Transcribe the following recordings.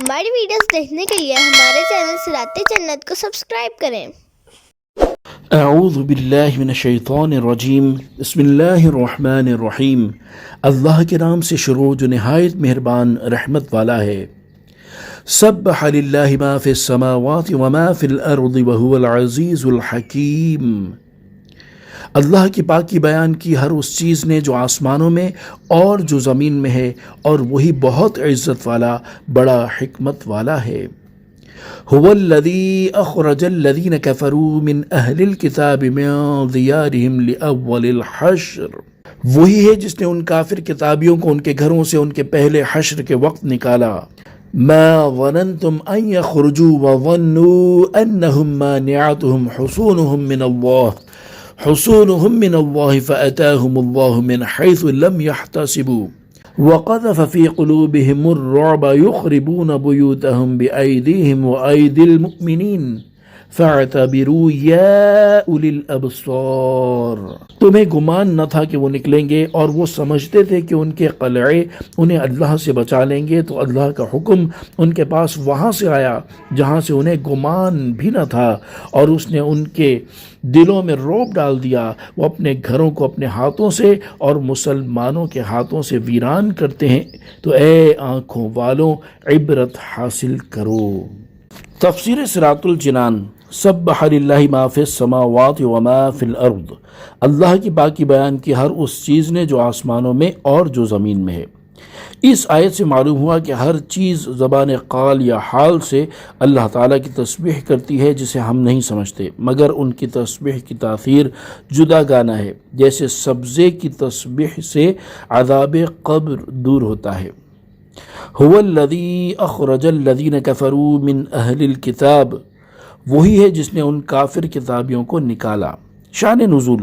ہماری ویڈیوز دیکھنے کے لیے ہمارے چینل صراط جنت کو سبسکرائب کریں۔ اعوذ باللہ من الشیطان الرجیم، بسم اللہ الرحمن الرحیم۔ اللہ کے نام سے شروع جو نہایت مہربان رحمت والا ہے۔ سبح للہ ما فی السماوات وما فی الارض وهو العزیز الحکیم۔ اللہ کی پاکی بیان کی ہر اس چیز نے جو آسمانوں میں اور جو زمین میں ہے، اور وہی بہت عزت والا بڑا حکمت والا ہے۔ هو الذي أخرج الذين كفروا من أهل الكتاب من ديارهم لأول الحشر۔ وہی ہے جس نے ان کافر کتابیوں کو ان کے گھروں سے ان کے پہلے حشر کے وقت نکالا۔ ما ظننتم أن يخرجوا وظنوا أنهم مانعتهم حصونهم من الله فأتاهم الله من حيث لم يحتسبوا وقذف في قلوبهم الرعب يخربون بيوتهم بأيديهم وأيدي المؤمنين فاعتبروا يا أولي الأبصار۔ تمہیں گمان نہ تھا کہ وہ نکلیں گے، اور وہ سمجھتے تھے کہ ان کے قلعے انہیں اللہ سے بچا لیں گے، تو اللہ کا حکم ان کے پاس وہاں سے آیا جہاں سے انہیں گمان بھی نہ تھا، اور اس نے ان کے دلوں میں رعب ڈال دیا۔ وہ اپنے گھروں کو اپنے ہاتھوں سے اور مسلمانوں کے ہاتھوں سے ویران کرتے ہیں، تو اے آنکھوں والوں عبرت حاصل کرو۔ تفسیر صراط الجنان۔ سبح للہ ما فی السماوات وما فی الارض۔ اللہ کی پاکی بیان کی ہر اس چیز نے جو آسمانوں میں اور جو زمین میں ہے۔ اس آیت سے معلوم ہوا کہ ہر چیز زبان قال یا حال سے اللہ تعالیٰ کی تسبیح کرتی ہے جسے ہم نہیں سمجھتے، مگر ان کی تسبیح کی تاثیر جدا گانا ہے، جیسے سبزے کی تسبیح سے عذاب قبر دور ہوتا ہے۔ هو الذی اخرج الذین کفروا من اہل الکتاب۔ وہی ہے جس نے ان کافر کتابیوں کو نکالا۔ شان نزول۔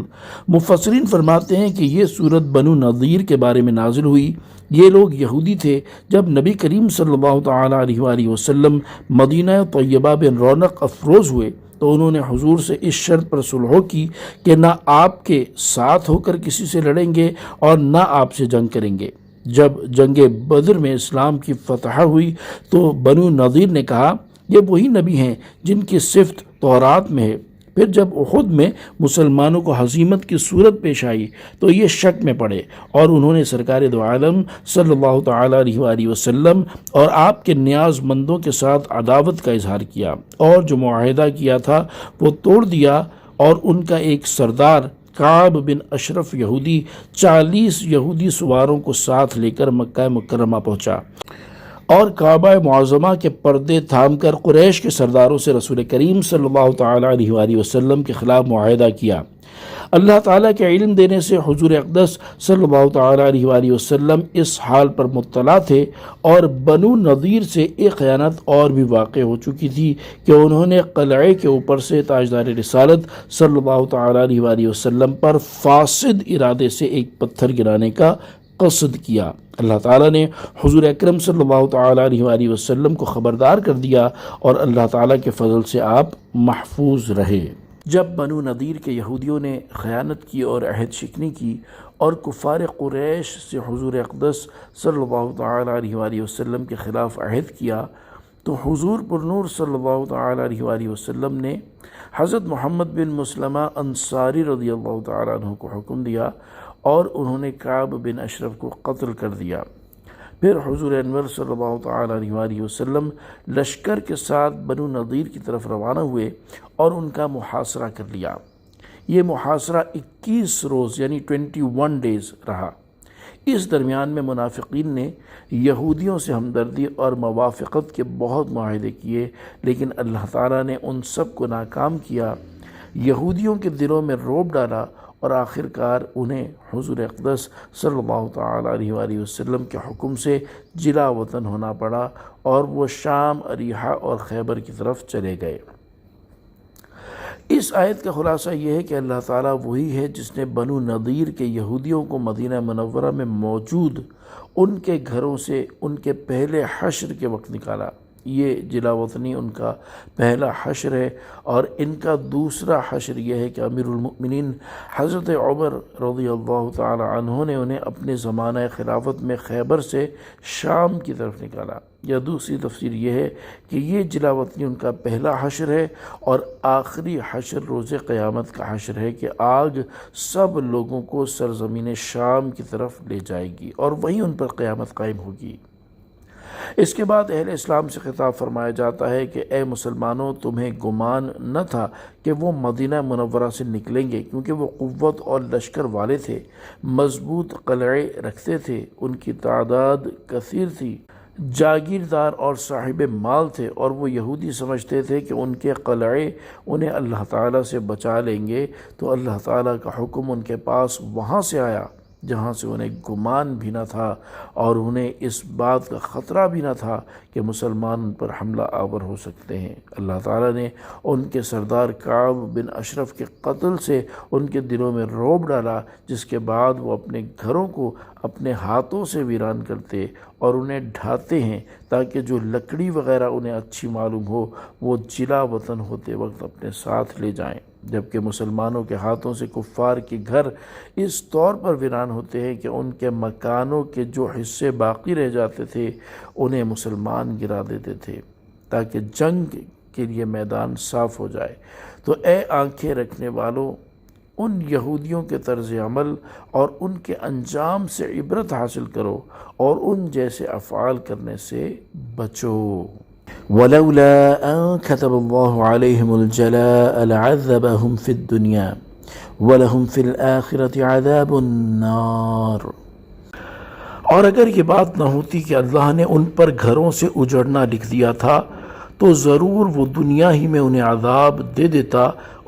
مفسرین فرماتے ہیں کہ یہ سورت بنو نذیر کے بارے میں نازل ہوئی۔ یہ لوگ یہودی تھے۔ جب نبی کریم صلی اللہ تعالیٰ علیہ وآلہ وسلم مدینہ طیبہ میں رونق افروز ہوئے تو انہوں نے حضور سے اس شرط پر صلح کی کہ نہ آپ کے ساتھ ہو کر کسی سے لڑیں گے اور نہ آپ سے جنگ کریں گے۔ جب جنگ بدر میں اسلام کی فتح ہوئی تو بنو نذیر نے کہا یہ وہی نبی ہیں جن کی صفت تورات میں ہے۔ پھر جب احد میں مسلمانوں کو ہزیمت کی صورت پیش آئی تو یہ شک میں پڑے، اور انہوں نے سرکار دو عالم صلی اللہ تعالیٰ علیہ وآلہ وسلم اور آپ کے نیاز مندوں کے ساتھ عداوت کا اظہار کیا، اور جو معاہدہ کیا تھا وہ توڑ دیا، اور ان کا ایک سردار کعب بن اشرف یہودی 40 یہودی سواروں کو ساتھ لے کر مکہ مکرمہ پہنچا، اور کعبہ معظمہ کے پردے تھام کر قریش کے سرداروں سے رسول کریم صلی اللہ تعالیٰ علیہ وآلہ وسلم کے خلاف معاہدہ کیا۔ اللہ تعالیٰ کے علم دینے سے حضور اقدس صلی اللہ تعالیٰ علیہ وآلہ وسلم اس حال پر مطلع تھے، اور بنو نذیر سے ایک خیانت اور بھی واقع ہو چکی تھی کہ انہوں نے قلعے کے اوپر سے تاجدار رسالت صلی اللہ تعالیٰ علیہ وآلہ وسلم پر فاسد ارادے سے ایک پتھر گرانے کا قصد کیا۔ اللہ تعالیٰ نے حضور اکرم صلی اللہ تعالیٰ علیہ وآلہ وسلم کو خبردار کر دیا، اور اللہ تعالیٰ کے فضل سے آپ محفوظ رہے۔ جب بنو نذیر کے یہودیوں نے خیانت کی اور عہد شکنی کی اور کفار قریش سے حضور اقدس صلی اللہ تعالیٰ علیہ وآلہ وسلم کے خلاف عہد کیا، تو حضور پر نور صلی اللہ تعالیٰ علیہ وآلہ وسلم نے حضرت محمد بن مسلمہ انصاری رضی اللہ تعالیٰ عنہ کو حکم دیا، اور انہوں نے کعب بن اشرف کو قتل کر دیا۔ پھر حضور انور صلی اللہ تعالیٰ علیہ وآلہ وسلم لشکر کے ساتھ بنو نذیر کی طرف روانہ ہوئے اور ان کا محاصرہ کر لیا۔ یہ محاصرہ 21 روز یعنی 21 ڈیز رہا۔ اس درمیان میں منافقین نے یہودیوں سے ہمدردی اور موافقت کے بہت معاہدے کیے، لیکن اللہ تعالیٰ نے ان سب کو ناکام کیا، یہودیوں کے دلوں میں رعب ڈالا، اور آخر کار انہیں حضور اقدس صلی اللہ تعالیٰ علیہ وآلہ وسلم کے حکم سے جلا وطن ہونا پڑا، اور وہ شام، اریحہ اور خیبر کی طرف چلے گئے۔ اس آیت کا خلاصہ یہ ہے کہ اللہ تعالیٰ وہی ہے جس نے بنو نذیر کے یہودیوں کو مدینہ منورہ میں موجود ان کے گھروں سے ان کے پہلے حشر کے وقت نکالا، یہ جلا وطنی ان کا پہلا حشر ہے، اور ان کا دوسرا حشر یہ ہے کہ امیر المؤمنین حضرت عمر رضی اللہ تعالی عنہ نے انہیں اپنے زمانہ خلافت میں خیبر سے شام کی طرف نکالا۔ یا دوسری تفسیر یہ ہے کہ یہ جلا وطنی ان کا پہلا حشر ہے، اور آخری حشر روز قیامت کا حشر ہے کہ آگ سب لوگوں کو سرزمین شام کی طرف لے جائے گی اور وہیں ان پر قیامت قائم ہوگی۔ اس کے بعد اہل اسلام سے خطاب فرمایا جاتا ہے کہ اے مسلمانوں، تمہیں گمان نہ تھا کہ وہ مدینہ منورہ سے نکلیں گے، کیونکہ وہ قوت اور لشکر والے تھے، مضبوط قلعے رکھتے تھے، ان کی تعداد کثیر تھی، جاگیردار اور صاحب مال تھے، اور وہ یہودی سمجھتے تھے کہ ان کے قلعے انہیں اللہ تعالیٰ سے بچا لیں گے، تو اللہ تعالیٰ کا حکم ان کے پاس وہاں سے آیا جہاں سے انہیں گمان بھی نہ تھا، اور انہیں اس بات کا خطرہ بھی نہ تھا کہ مسلمان ان پر حملہ آور ہو سکتے ہیں۔ اللہ تعالیٰ نے ان کے سردار کعب بن اشرف کے قتل سے ان کے دلوں میں رعب ڈالا، جس کے بعد وہ اپنے گھروں کو اپنے ہاتھوں سے ویران کرتے اور انہیں ڈھاتے ہیں، تاکہ جو لکڑی وغیرہ انہیں اچھی معلوم ہو وہ جلا وطن ہوتے وقت اپنے ساتھ لے جائیں، جبکہ مسلمانوں کے ہاتھوں سے کفار کے گھر اس طور پر ویران ہوتے ہیں کہ ان کے مکانوں کے جو حصے باقی رہ جاتے تھے انہیں مسلمان گرا دیتے تھے تاکہ جنگ کے لیے میدان صاف ہو جائے۔ تو اے آنکھیں رکھنے والوں، ان یہودیوں کے طرز عمل اور ان کے انجام سے عبرت حاصل کرو اور ان جیسے افعال کرنے سے بچو۔ وَلَوْلَا أَن كَتَبَ اللَّهُ عَلَيْهِمُ الْجَلَاءَ لَعَذَّبَهُمْ فِي الدُّنْيَا وَلَهُمْ فِي الْآخِرَةِ عَذَابُ النَّارِ۔ اور اگر یہ بات نہ ہوتی کہ اللہ نے ان پر گھروں سے اجڑنا لکھ دیا تھا، تو ضرور وہ دنیا ہی میں انہیں عذاب دے دیتا،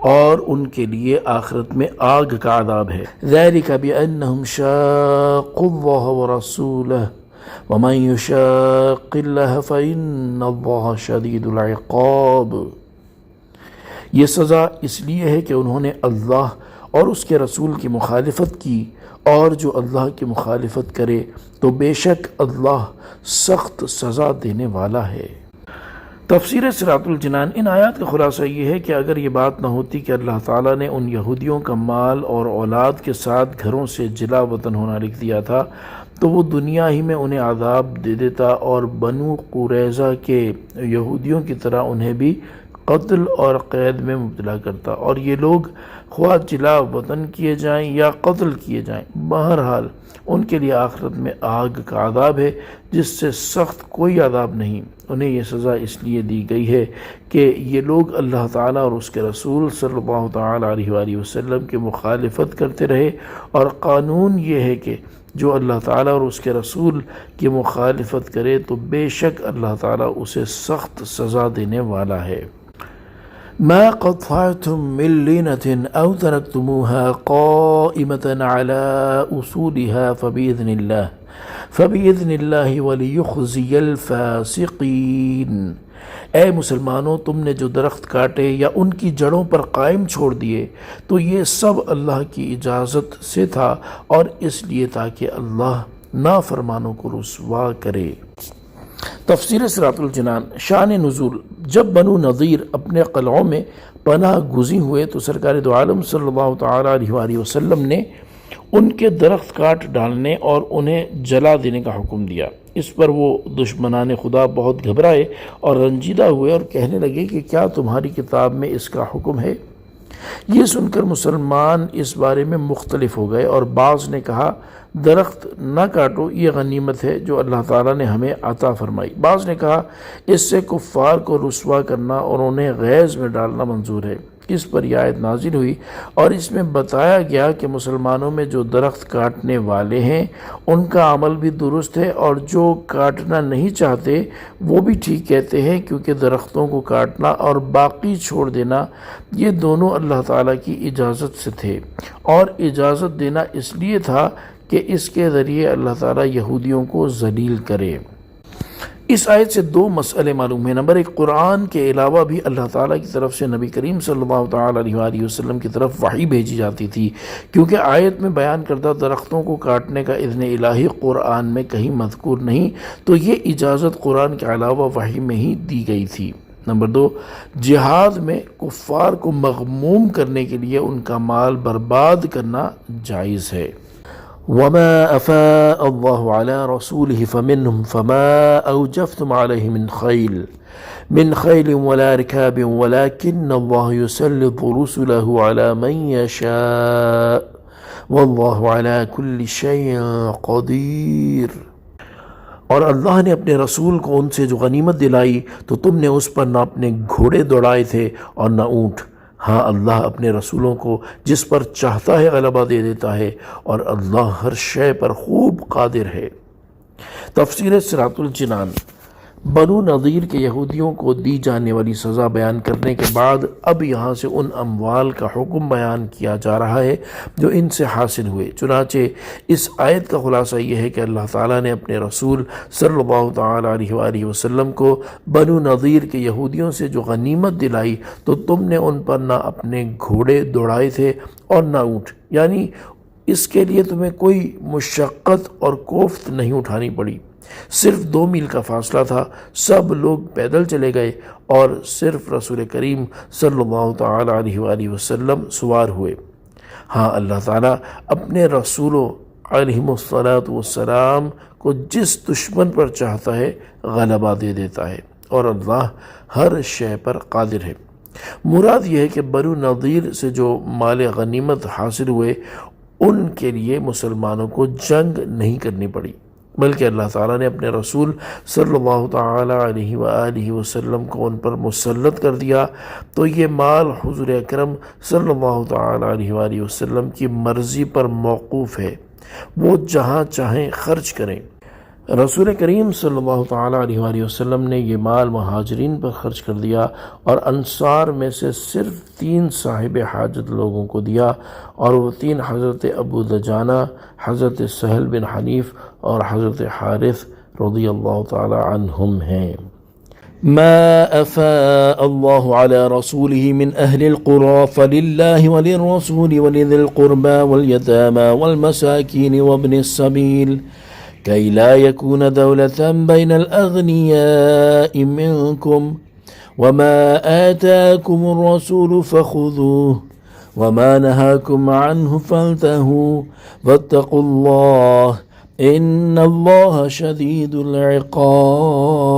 اور ان کے لیے آخرت میں آگ کا عذاب ہے۔ ذَلِكَ بِأَنَّهُمْ شَاقُّوا اللَّهَ وَرَسُولَهُ وَمَن يُشَاقِّ اللَّهَ فَإِنَّ اللَّهَ شَدِيدُ الْعِقَابِ۔ یہ سزا اس لیے ہے کہ انہوں نے اللہ اور اس کے رسول کی مخالفت کی، اور جو اللہ کی مخالفت کرے تو بے شک اللہ سخت سزا دینے والا ہے۔ تفسیر صراط الجنان۔ ان آیات کا خلاصہ یہ ہے کہ اگر یہ بات نہ ہوتی کہ اللہ تعالیٰ نے ان یہودیوں کا مال اور اولاد کے ساتھ گھروں سے جلا وطن ہونا لکھ دیا تھا، تو وہ دنیا ہی میں انہیں عذاب دے دیتا، اور بنو قریظہ کے یہودیوں کی طرح انہیں بھی قتل اور قید میں مبتلا کرتا، اور یہ لوگ خواہ جلا وطن کیے جائیں یا قتل کیے جائیں، بہرحال ان کے لیے آخرت میں آگ کا عذاب ہے، جس سے سخت کوئی عذاب نہیں۔ انہیں یہ سزا اس لیے دی گئی ہے کہ یہ لوگ اللہ تعالیٰ اور اس کے رسول صلی اللہ تعالیٰ علیہ وآلہ وسلم کی مخالفت کرتے رہے، اور قانون یہ ہے کہ جو اللہ تعالیٰ اور اس کے رسول کی مخالفت کرے تو بے شک اللہ تعالیٰ اسے سخت سزا دینے والا ہے۔ ما قطعتم من لينة أو تركتموها قائمة على أصولها فبإذن الله وليخزي الفاسقين۔ اے مسلمانوں، تم نے جو درخت کاٹے یا ان کی جڑوں پر قائم چھوڑ دیے تو یہ سب اللہ کی اجازت سے تھا، اور اس لیے تاکہ اللہ نافرمانوں کو رسوا کرے۔ تفسیر صراط الجنان۔ شان نزول۔ جب بنو نضیر اپنے قلعوں میں پناہ گزین ہوئے تو سرکار دو عالم صلی اللہ تعالیٰ علیہ وآلہ وسلم نے ان کے درخت کاٹ ڈالنے اور انہیں جلا دینے کا حکم دیا۔ اس پر وہ دشمنان خدا بہت گھبرائے اور رنجیدہ ہوئے اور کہنے لگے کہ کیا تمہاری کتاب میں اس کا حکم ہے؟ یہ سن کر مسلمان اس بارے میں مختلف ہو گئے، اور بعض نے کہا درخت نہ کاٹو، یہ غنیمت ہے جو اللہ تعالیٰ نے ہمیں عطا فرمائی۔ بعض نے کہا اس سے کفار کو رسوا کرنا اور انہیں غیظ میں ڈالنا منظور ہے۔ اس پر یہ آیت نازل ہوئی اور اس میں بتایا گیا کہ مسلمانوں میں جو درخت کاٹنے والے ہیں ان کا عمل بھی درست ہے، اور جو کاٹنا نہیں چاہتے وہ بھی ٹھیک کہتے ہیں، کیونکہ درختوں کو کاٹنا اور باقی چھوڑ دینا یہ دونوں اللہ تعالیٰ کی اجازت سے تھے، اور اجازت دینا اس لیے تھا کہ اس کے ذریعے اللہ تعالیٰ یہودیوں کو ذلیل کرے۔ اس آیت سے دو مسئلے معلوم ہیں۔ نمبر ایک، قرآن کے علاوہ بھی اللہ تعالیٰ کی طرف سے نبی کریم صلی اللہ تعالیٰ علیہ وآلہ وسلم کی طرف وحی بھیجی جاتی تھی، کیونکہ آیت میں بیان کردہ درختوں کو کاٹنے کا اذن الہی قرآن میں کہیں مذکور نہیں، تو یہ اجازت قرآن کے علاوہ وحی میں ہی دی گئی تھی۔ نمبر دو، جہاد میں کفار کو مغموم کرنے کے لیے ان کا مال برباد کرنا جائز ہے۔ وما أفاء الله على رسوله فمنهم فما أوجفتم عليه من خيل ولا ركاب ولكن الله يسلط رسله على من يشاء والله على كل شيء قدير۔ اور اللہ نے اپنے رسول کو ان سے جو غنیمت دلائی تو تم نے اس پر نہ اپنے گھوڑے دوڑائے تھے اور نہ اونٹ۔ ہاں، اللہ اپنے رسولوں کو جس پر چاہتا ہے غلبہ دے دیتا ہے، اور اللہ ہر شے پر خوب قادر ہے۔ تفسیر صراط الجنان۔ بنو نضیر کے یہودیوں کو دی جانے والی سزا بیان کرنے کے بعد اب یہاں سے ان اموال کا حکم بیان کیا جا رہا ہے جو ان سے حاصل ہوئے۔ چنانچہ اس آیت کا خلاصہ یہ ہے کہ اللہ تعالیٰ نے اپنے رسول صلی اللہ تعالیٰ علیہ وآلہ وسلم کو بنو نضیر کے یہودیوں سے جو غنیمت دلائی تو تم نے ان پر نہ اپنے گھوڑے دوڑائے تھے اور نہ اونٹ، یعنی اس کے لیے تمہیں کوئی مشقت اور کوفت نہیں اٹھانی پڑی۔ صرف 2 میل کا فاصلہ تھا، سب لوگ پیدل چلے گئے اور صرف رسول کریم صلی اللہ تعالیٰ علیہ وآلہ وسلم سوار ہوئے۔ ہاں، اللہ تعالیٰ اپنے رسولوں علیہم السلام کو جس دشمن پر چاہتا ہے غلبہ دے دیتا ہے، اور اللہ ہر شے پر قادر ہے۔ مراد یہ ہے کہ بنو نضیر سے جو مال غنیمت حاصل ہوئے ان کے لیے مسلمانوں کو جنگ نہیں کرنی پڑی، بلکہ اللہ تعالیٰ نے اپنے رسول صلی اللہ تعالیٰ علیہ وآلہ وسلم کو ان پر مسلط کر دیا، تو یہ مال حضور اکرم صلی اللہ تعالیٰ علیہ وآلہ وسلم کی مرضی پر موقوف ہے، وہ جہاں چاہیں خرچ کریں۔ رسول کریم صلی اللہ تعالیٰ علیہ وآلہ وسلم نے یہ مال مہاجرین پر خرچ کر دیا اور انصار میں سے صرف 3 صاحب حاجت لوگوں کو دیا، اور وہ 3 حضرت ابو دجانہ، حضرت سہل بن حنیف اور حضرت حارث رضی اللہ تعالیٰ عنہم ہیں۔ ما أفاء الله على رسوله من أهل القرى فلله وللرسول ولذي القربى واليتامى والمساكين وابن السبيل كي لا يكون دولة بين الأغنياء منكم وما آتاكم الرسول فخذوه وما نهاكم عنه فانتهوا واتقوا الله إن الله شديد العقاب۔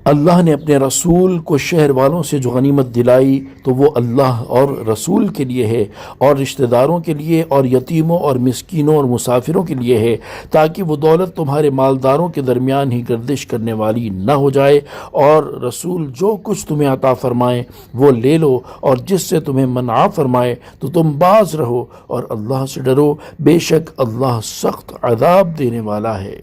اللہ نے اپنے رسول کو شہر والوں سے جو غنیمت دلائی تو وہ اللہ اور رسول کے لیے ہے، اور رشتہ داروں کے لیے، اور یتیموں اور مسکینوں اور مسافروں کے لیے ہے، تاکہ وہ دولت تمہارے مالداروں کے درمیان ہی گردش کرنے والی نہ ہو جائے، اور رسول جو کچھ تمہیں عطا فرمائے وہ لے لو، اور جس سے تمہیں منع فرمائے تو تم باز رہو، اور اللہ سے ڈرو، بے شک اللہ سخت عذاب دینے والا ہے۔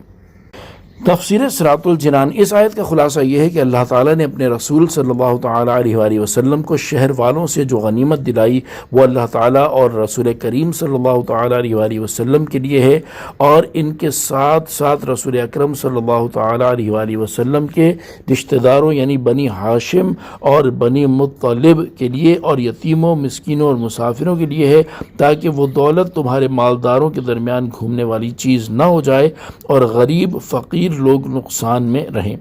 تفسیر صراط الجنان۔ اس آیت کا خلاصہ یہ ہے کہ اللہ تعالیٰ نے اپنے رسول صلی اللہ تعالیٰ علیہ وآلہ وسلم کو شہر والوں سے جو غنیمت دلائی وہ اللہ تعالیٰ اور رسول کریم صلی اللہ تعالیٰ علیہ وآلہ وسلم کے لیے ہے، اور ان کے ساتھ ساتھ رسول اکرم صلی اللہ تعالیٰ علیہ وآلہ وسلم کے رشتہ داروں یعنی بنی ہاشم اور بنی مطلب کے لیے، اور یتیموں، مسکینوں اور مسافروں کے لیے ہے، تاکہ وہ دولت تمہارے مالداروں کے درمیان گھومنے والی چیز نہ ہو جائے اور غریب فقیر لوگ نقصان میں رہیں۔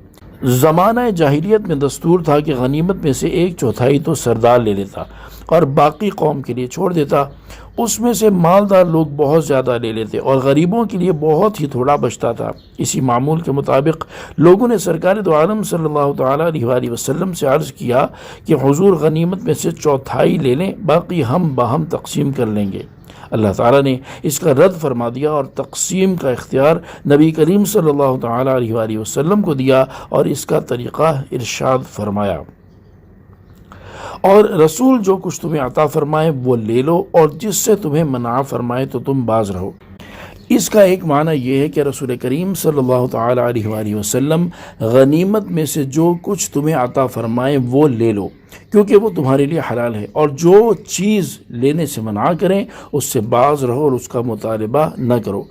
زمانہ جاہلیت میں دستور تھا کہ غنیمت میں سے 1/4 تو سردار لے لیتا اور باقی قوم کے لیے چھوڑ دیتا، اس میں سے مالدار لوگ بہت زیادہ لے لیتے اور غریبوں کے لیے بہت ہی تھوڑا بچتا تھا۔ اسی معمول کے مطابق لوگوں نے سرکار دو عالم صلی اللہ تعالیٰ علیہ وآلہ وسلم سے عرض کیا کہ حضور غنیمت میں سے 1/4 لے لیں، باقی ہم باہم تقسیم کر لیں گے۔ اللہ تعالیٰ نے اس کا رد فرما دیا اور تقسیم کا اختیار نبی کریم صلی اللہ تعالیٰ علیہ وآلہ وسلم کو دیا، اور اس کا طریقہ ارشاد فرمایا، اور رسول جو کچھ تمہیں عطا فرمائے وہ لے لو، اور جس سے تمہیں منع فرمائے تو تم باز رہو۔ اس کا ایک معنی یہ ہے کہ رسول کریم صلی اللہ تعالیٰ علیہ وآلہ وسلم غنیمت میں سے جو کچھ تمہیں عطا فرمائے وہ لے لو، کیونکہ وہ تمہارے لیے حلال ہے، اور جو چیز لینے سے منع کریں اس سے باز رہو اور اس کا مطالبہ نہ کرو۔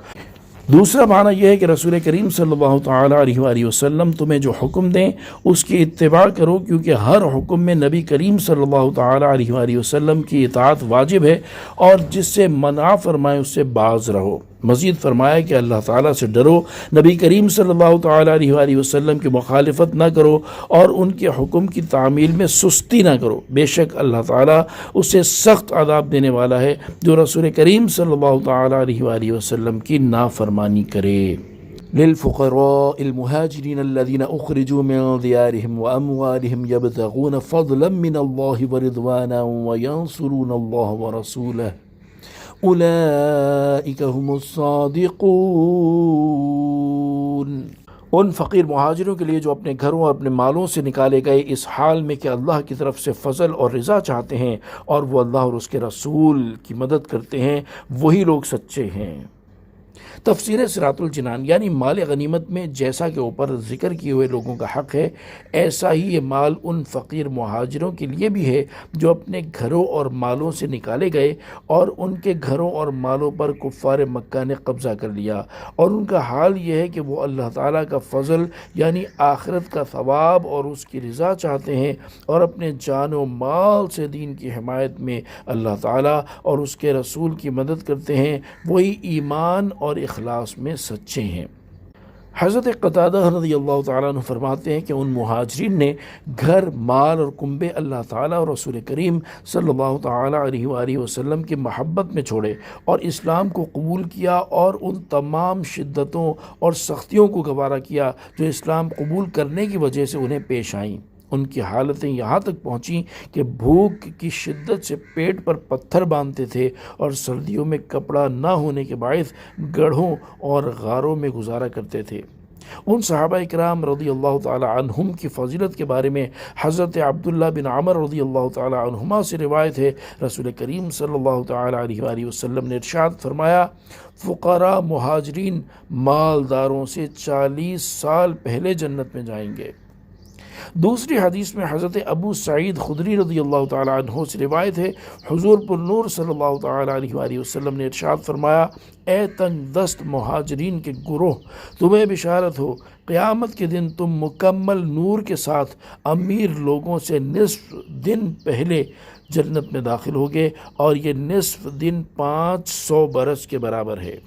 دوسرا معنی یہ ہے کہ رسول کریم صلی اللہ تعالی علیہ وآلہ وسلم تمہیں جو حکم دیں اس کی اتباع کرو، کیونکہ ہر حکم میں نبی کریم صلی اللہ تعالی علیہ وآلہ وسلم کی اطاعت واجب ہے، اور جس سے منع فرمائے اس سے باز رہو۔ مزید فرمایا کہ اللہ تعالیٰ سے ڈرو، نبی کریم صلی اللہ تعالی علیہ وآلہ وسلم کی مخالفت نہ کرو اور ان کے حکم کی تعمیل میں سستی نہ کرو، بے شک اللہ تعالیٰ اسے سخت عذاب دینے والا ہے جو رسول کریم صلی اللہ تعالی علیہ وآلہ وسلم کی نافرمانی کرے۔ للفقراء المهاجرين الذين أخرجوا من ديارهم وأموالهم يبتغون فضلا من الله ورضوانا وينصرون الله ورسوله اولئک هم الصادقون۔ ان فقیر مہاجروں کے لیے جو اپنے گھروں اور اپنے مالوں سے نکالے گئے اس حال میں کہ اللہ کی طرف سے فضل اور رضا چاہتے ہیں اور وہ اللہ اور اس کے رسول کی مدد کرتے ہیں، وہی لوگ سچے ہیں۔ تفسیر صراط الجنان یعنی مال غنیمت میں جیسا کہ اوپر ذکر کیے ہوئے لوگوں کا حق ہے، ایسا ہی یہ مال ان فقیر مہاجروں کے لیے بھی ہے جو اپنے گھروں اور مالوں سے نکالے گئے اور ان کے گھروں اور مالوں پر کفار مکہ نے قبضہ کر لیا، اور ان کا حال یہ ہے کہ وہ اللہ تعالیٰ کا فضل یعنی آخرت کا ثواب اور اس کی رضا چاہتے ہیں، اور اپنے جان و مال سے دین کی حمایت میں اللہ تعالیٰ اور اس کے رسول کی مدد کرتے ہیں، وہی ایمان اور اخلاص میں سچے ہیں۔ حضرت قتادہ رضی اللہ تعالیٰ عنہ فرماتے ہیں کہ ان مہاجرین نے گھر، مال اور کنبے اللہ تعالیٰ اور رسول کریم صلی اللہ تعالیٰ علیہ وآلہ وسلم کی محبت میں چھوڑے اور اسلام کو قبول کیا، اور ان تمام شدتوں اور سختیوں کو گوارا کیا جو اسلام قبول کرنے کی وجہ سے انہیں پیش آئیں۔ ان کی حالتیں یہاں تک پہنچیں کہ بھوک کی شدت سے پیٹ پر پتھر باندھتے تھے اور سردیوں میں کپڑا نہ ہونے کے باعث گڑھوں اور غاروں میں گزارا کرتے تھے۔ ان صحابہ اکرام رضی اللہ تعالی عنہم کی فضیلت کے بارے میں حضرت عبداللہ بن عمر رضی اللہ تعالی عنہما سے روایت ہے، رسول کریم صلی اللہ تعالی علیہ وآلہ وسلم نے ارشاد فرمایا، فقراء مہاجرین مالداروں سے 40 سال پہلے جنت میں جائیں گے۔ دوسری حدیث میں حضرت ابو سعید خدری رضی اللہ تعالی عنہ سے روایت ہے، حضور پر نور صلی اللہ تعالی علیہ وآلہ وسلم نے ارشاد فرمایا، اے تنگ دست مہاجرین کے گروہ، تمہیں بشارت ہو، قیامت کے دن تم مکمل نور کے ساتھ امیر لوگوں سے نصف دن پہلے جنت میں داخل ہوگے، اور یہ نصف دن 500 برس کے برابر ہے۔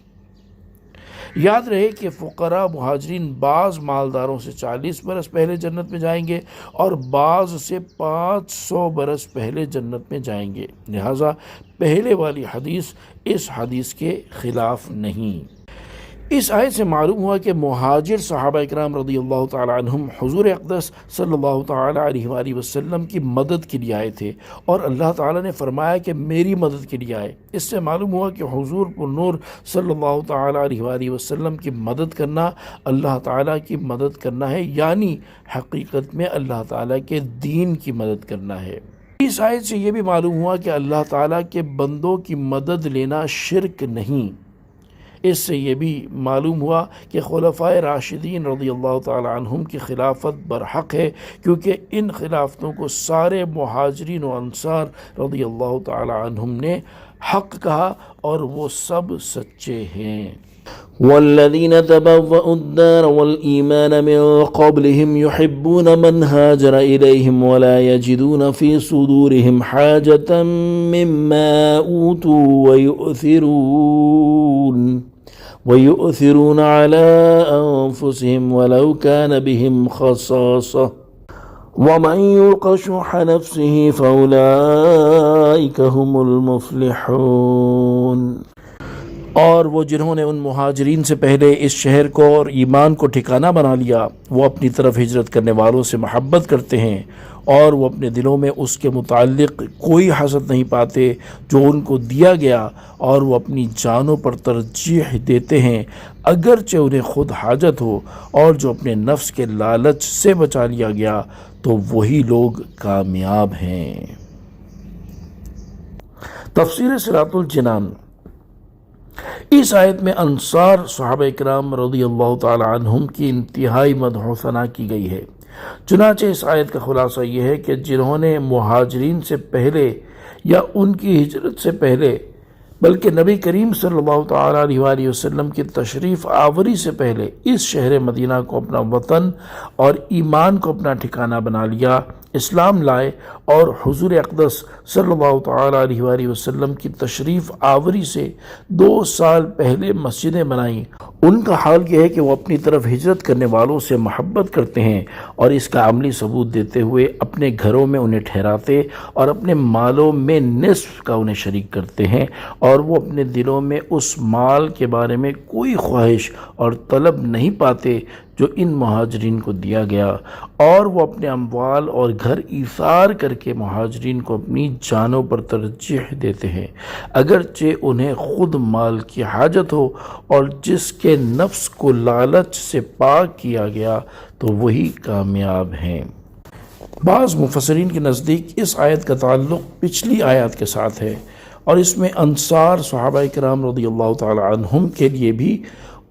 یاد رہے کہ فقراء مہاجرین بعض مالداروں سے 40 برس پہلے جنت میں جائیں گے اور بعض سے 500 برس پہلے جنت میں جائیں گے، لہٰذا پہلے والی حدیث اس حدیث کے خلاف نہیں۔ اس آیت سے معلوم ہوا کہ مہاجر صحابہ اکرام رضی اللہ تعالی عنہم حضور اقدس صلی اللہ تعالی علیہ وآلہ وسلم کی مدد کے لیے آئے تھے، اور اللہ تعالیٰ نے فرمایا کہ میری مدد کے لیے آئے۔ اس سے معلوم ہوا کہ حضور پر نور صلی اللہ تعالی علیہ وآلہ وسلم کی مدد کرنا اللہ تعالیٰ کی مدد کرنا ہے، یعنی حقیقت میں اللہ تعالیٰ کے دین کی مدد کرنا ہے۔ اس آیت سے یہ بھی معلوم ہوا کہ اللہ تعالیٰ کے بندوں کی مدد لینا شرک نہیں۔ اس سے یہ بھی معلوم ہوا کہ خلفائے راشدین رضی اللہ تعالی عنہم کی خلافت برحق ہے، کیونکہ ان خلافتوں کو سارے مہاجرین و انصار رضی اللہ تعالی عنہم نے حق کہا، اور وہ سب سچے ہیں۔ والذین تبوأوا الدار والإيمان من قبلهم يحبون من هاجر إليهم ولا يجدون في صدورهم حاجة مما أوتوا ويؤثرون على أنفسهم ولو كان بهم خصاصة ومن يوق شح نفسه فأولئك هم المفلحون۔ اور وہ جنہوں نے ان مہاجرین سے پہلے اس شہر کو اور ایمان کو ٹھکانہ بنا لیا، وہ اپنی طرف ہجرت کرنے والوں سے محبت کرتے ہیں، اور وہ اپنے دلوں میں اس کے متعلق کوئی حسد نہیں پاتے جو ان کو دیا گیا، اور وہ اپنی جانوں پر ترجیح دیتے ہیں اگرچہ انہیں خود حاجت ہو، اور جو اپنے نفس کے لالچ سے بچا لیا گیا تو وہی لوگ کامیاب ہیں۔ تفسیر صراط الجنان۔ اس آیت میں انصار صحابہ اکرام رضی اللہ تعالی عنہم کی انتہائی مدح و ثنا کی گئی ہے۔ چنانچہ اس آیت کا خلاصہ یہ ہے کہ جنہوں نے مہاجرین سے پہلے یا ان کی ہجرت سے پہلے بلکہ نبی کریم صلی اللہ تعالیٰ علیہ وآلہ وسلم کی تشریف آوری سے پہلے اس شہر مدینہ کو اپنا وطن اور ایمان کو اپنا ٹھکانہ بنا لیا، اسلام لائے اور حضور اقدس صلی اللہ تعالیٰ علیہ وآلہ وسلم کی تشریف آوری سے 2 سال پہلے مسجدیں بنائیں۔ ان کا حال یہ ہے کہ وہ اپنی طرف ہجرت کرنے والوں سے محبت کرتے ہیں اور اس کا عملی ثبوت دیتے ہوئے اپنے گھروں میں انہیں ٹھہراتے اور اپنے مالوں میں نصف کا انہیں شریک کرتے ہیں، اور وہ اپنے دلوں میں اس مال کے بارے میں کوئی خواہش اور طلب نہیں پاتے جو ان مہاجرین کو دیا گیا، اور وہ اپنے اموال اور گھر ایثار کر کے مہاجرین کو اپنی جانوں پر ترجیح دیتے ہیں، اگرچہ انہیں خود مال کی حاجت ہو، اور جس کے نفس کو لالچ سے پاک کیا گیا تو وہی کامیاب ہیں۔ بعض مفسرین کے نزدیک اس آیت کا تعلق پچھلی آیات کے ساتھ ہے، اور اس میں انصار صحابہ کرام رضی اللہ تعالی عنہم کے لیے بھی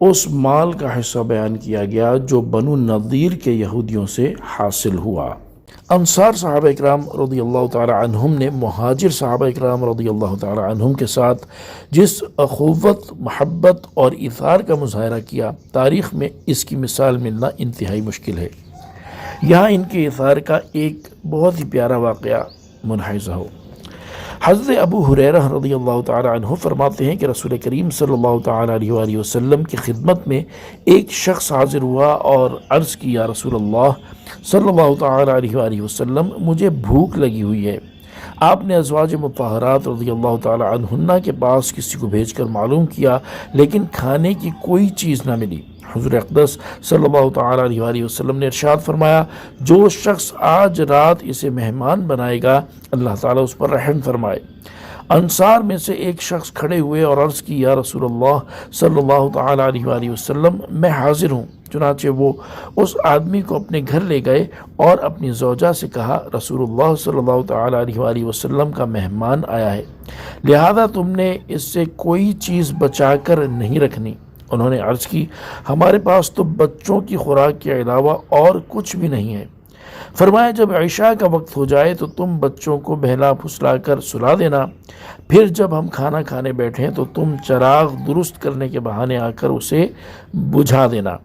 اس مال کا حصہ بیان کیا گیا جو بنو نضیر کے یہودیوں سے حاصل ہوا۔ انصار صحابہ اکرام رضی اللہ تعالی عنہم نے مہاجر صحابہ اکرام رضی اللہ تعالی عنہم کے ساتھ جس اخوت، محبت اور ایثار کا مظاہرہ کیا، تاریخ میں اس کی مثال ملنا انتہائی مشکل ہے۔ یہاں ان کے ایثار کا ایک بہت ہی پیارا واقعہ منحصر ہو۔ حضرت ابو ہریرہ رضی اللہ تعالی عنہ فرماتے ہیں کہ رسول کریم صلی اللہ تعالی علیہ وآلہ وسلم کی خدمت میں ایک شخص حاضر ہوا اور عرض کی، یا رسول اللہ صلی اللہ تعالی علیہ وآلہ وسلم، مجھے بھوک لگی ہوئی ہے۔ آپ نے ازواج مطہرات رضی اللہ تعالی عنہن کے پاس کسی کو بھیج کر معلوم کیا، لیکن کھانے کی کوئی چیز نہ ملی۔ حضور اقدس صلی اللہ تعالی علیہ وآلہ وسلم نے ارشاد فرمایا، جو شخص آج رات اسے مہمان بنائے گا اللہ تعالیٰ اس پر رحم فرمائے۔ انصار میں سے ایک شخص کھڑے ہوئے اور عرض کی، یا رسول اللہ صلی اللہ تعالی علیہ وآلہ وسلم، میں حاضر ہوں۔ چنانچہ وہ اس آدمی کو اپنے گھر لے گئے اور اپنی زوجہ سے کہا، رسول اللہ صلی اللہ تعالی علیہ وآلہ وسلم کا مہمان آیا ہے، لہذا تم نے اس سے کوئی چیز بچا کر نہیں رکھنی۔ انہوں نے عرض کی، ہمارے پاس تو بچوں کی خوراک کے علاوہ اور کچھ بھی نہیں ہے۔ فرمایا، جب عشاء کا وقت ہو جائے تو تم بچوں کو بہلا پھسلا کر سلا دینا، پھر جب ہم کھانا کھانے بیٹھیں تو تم چراغ درست کرنے کے بہانے آ کر اسے بجھا دینا۔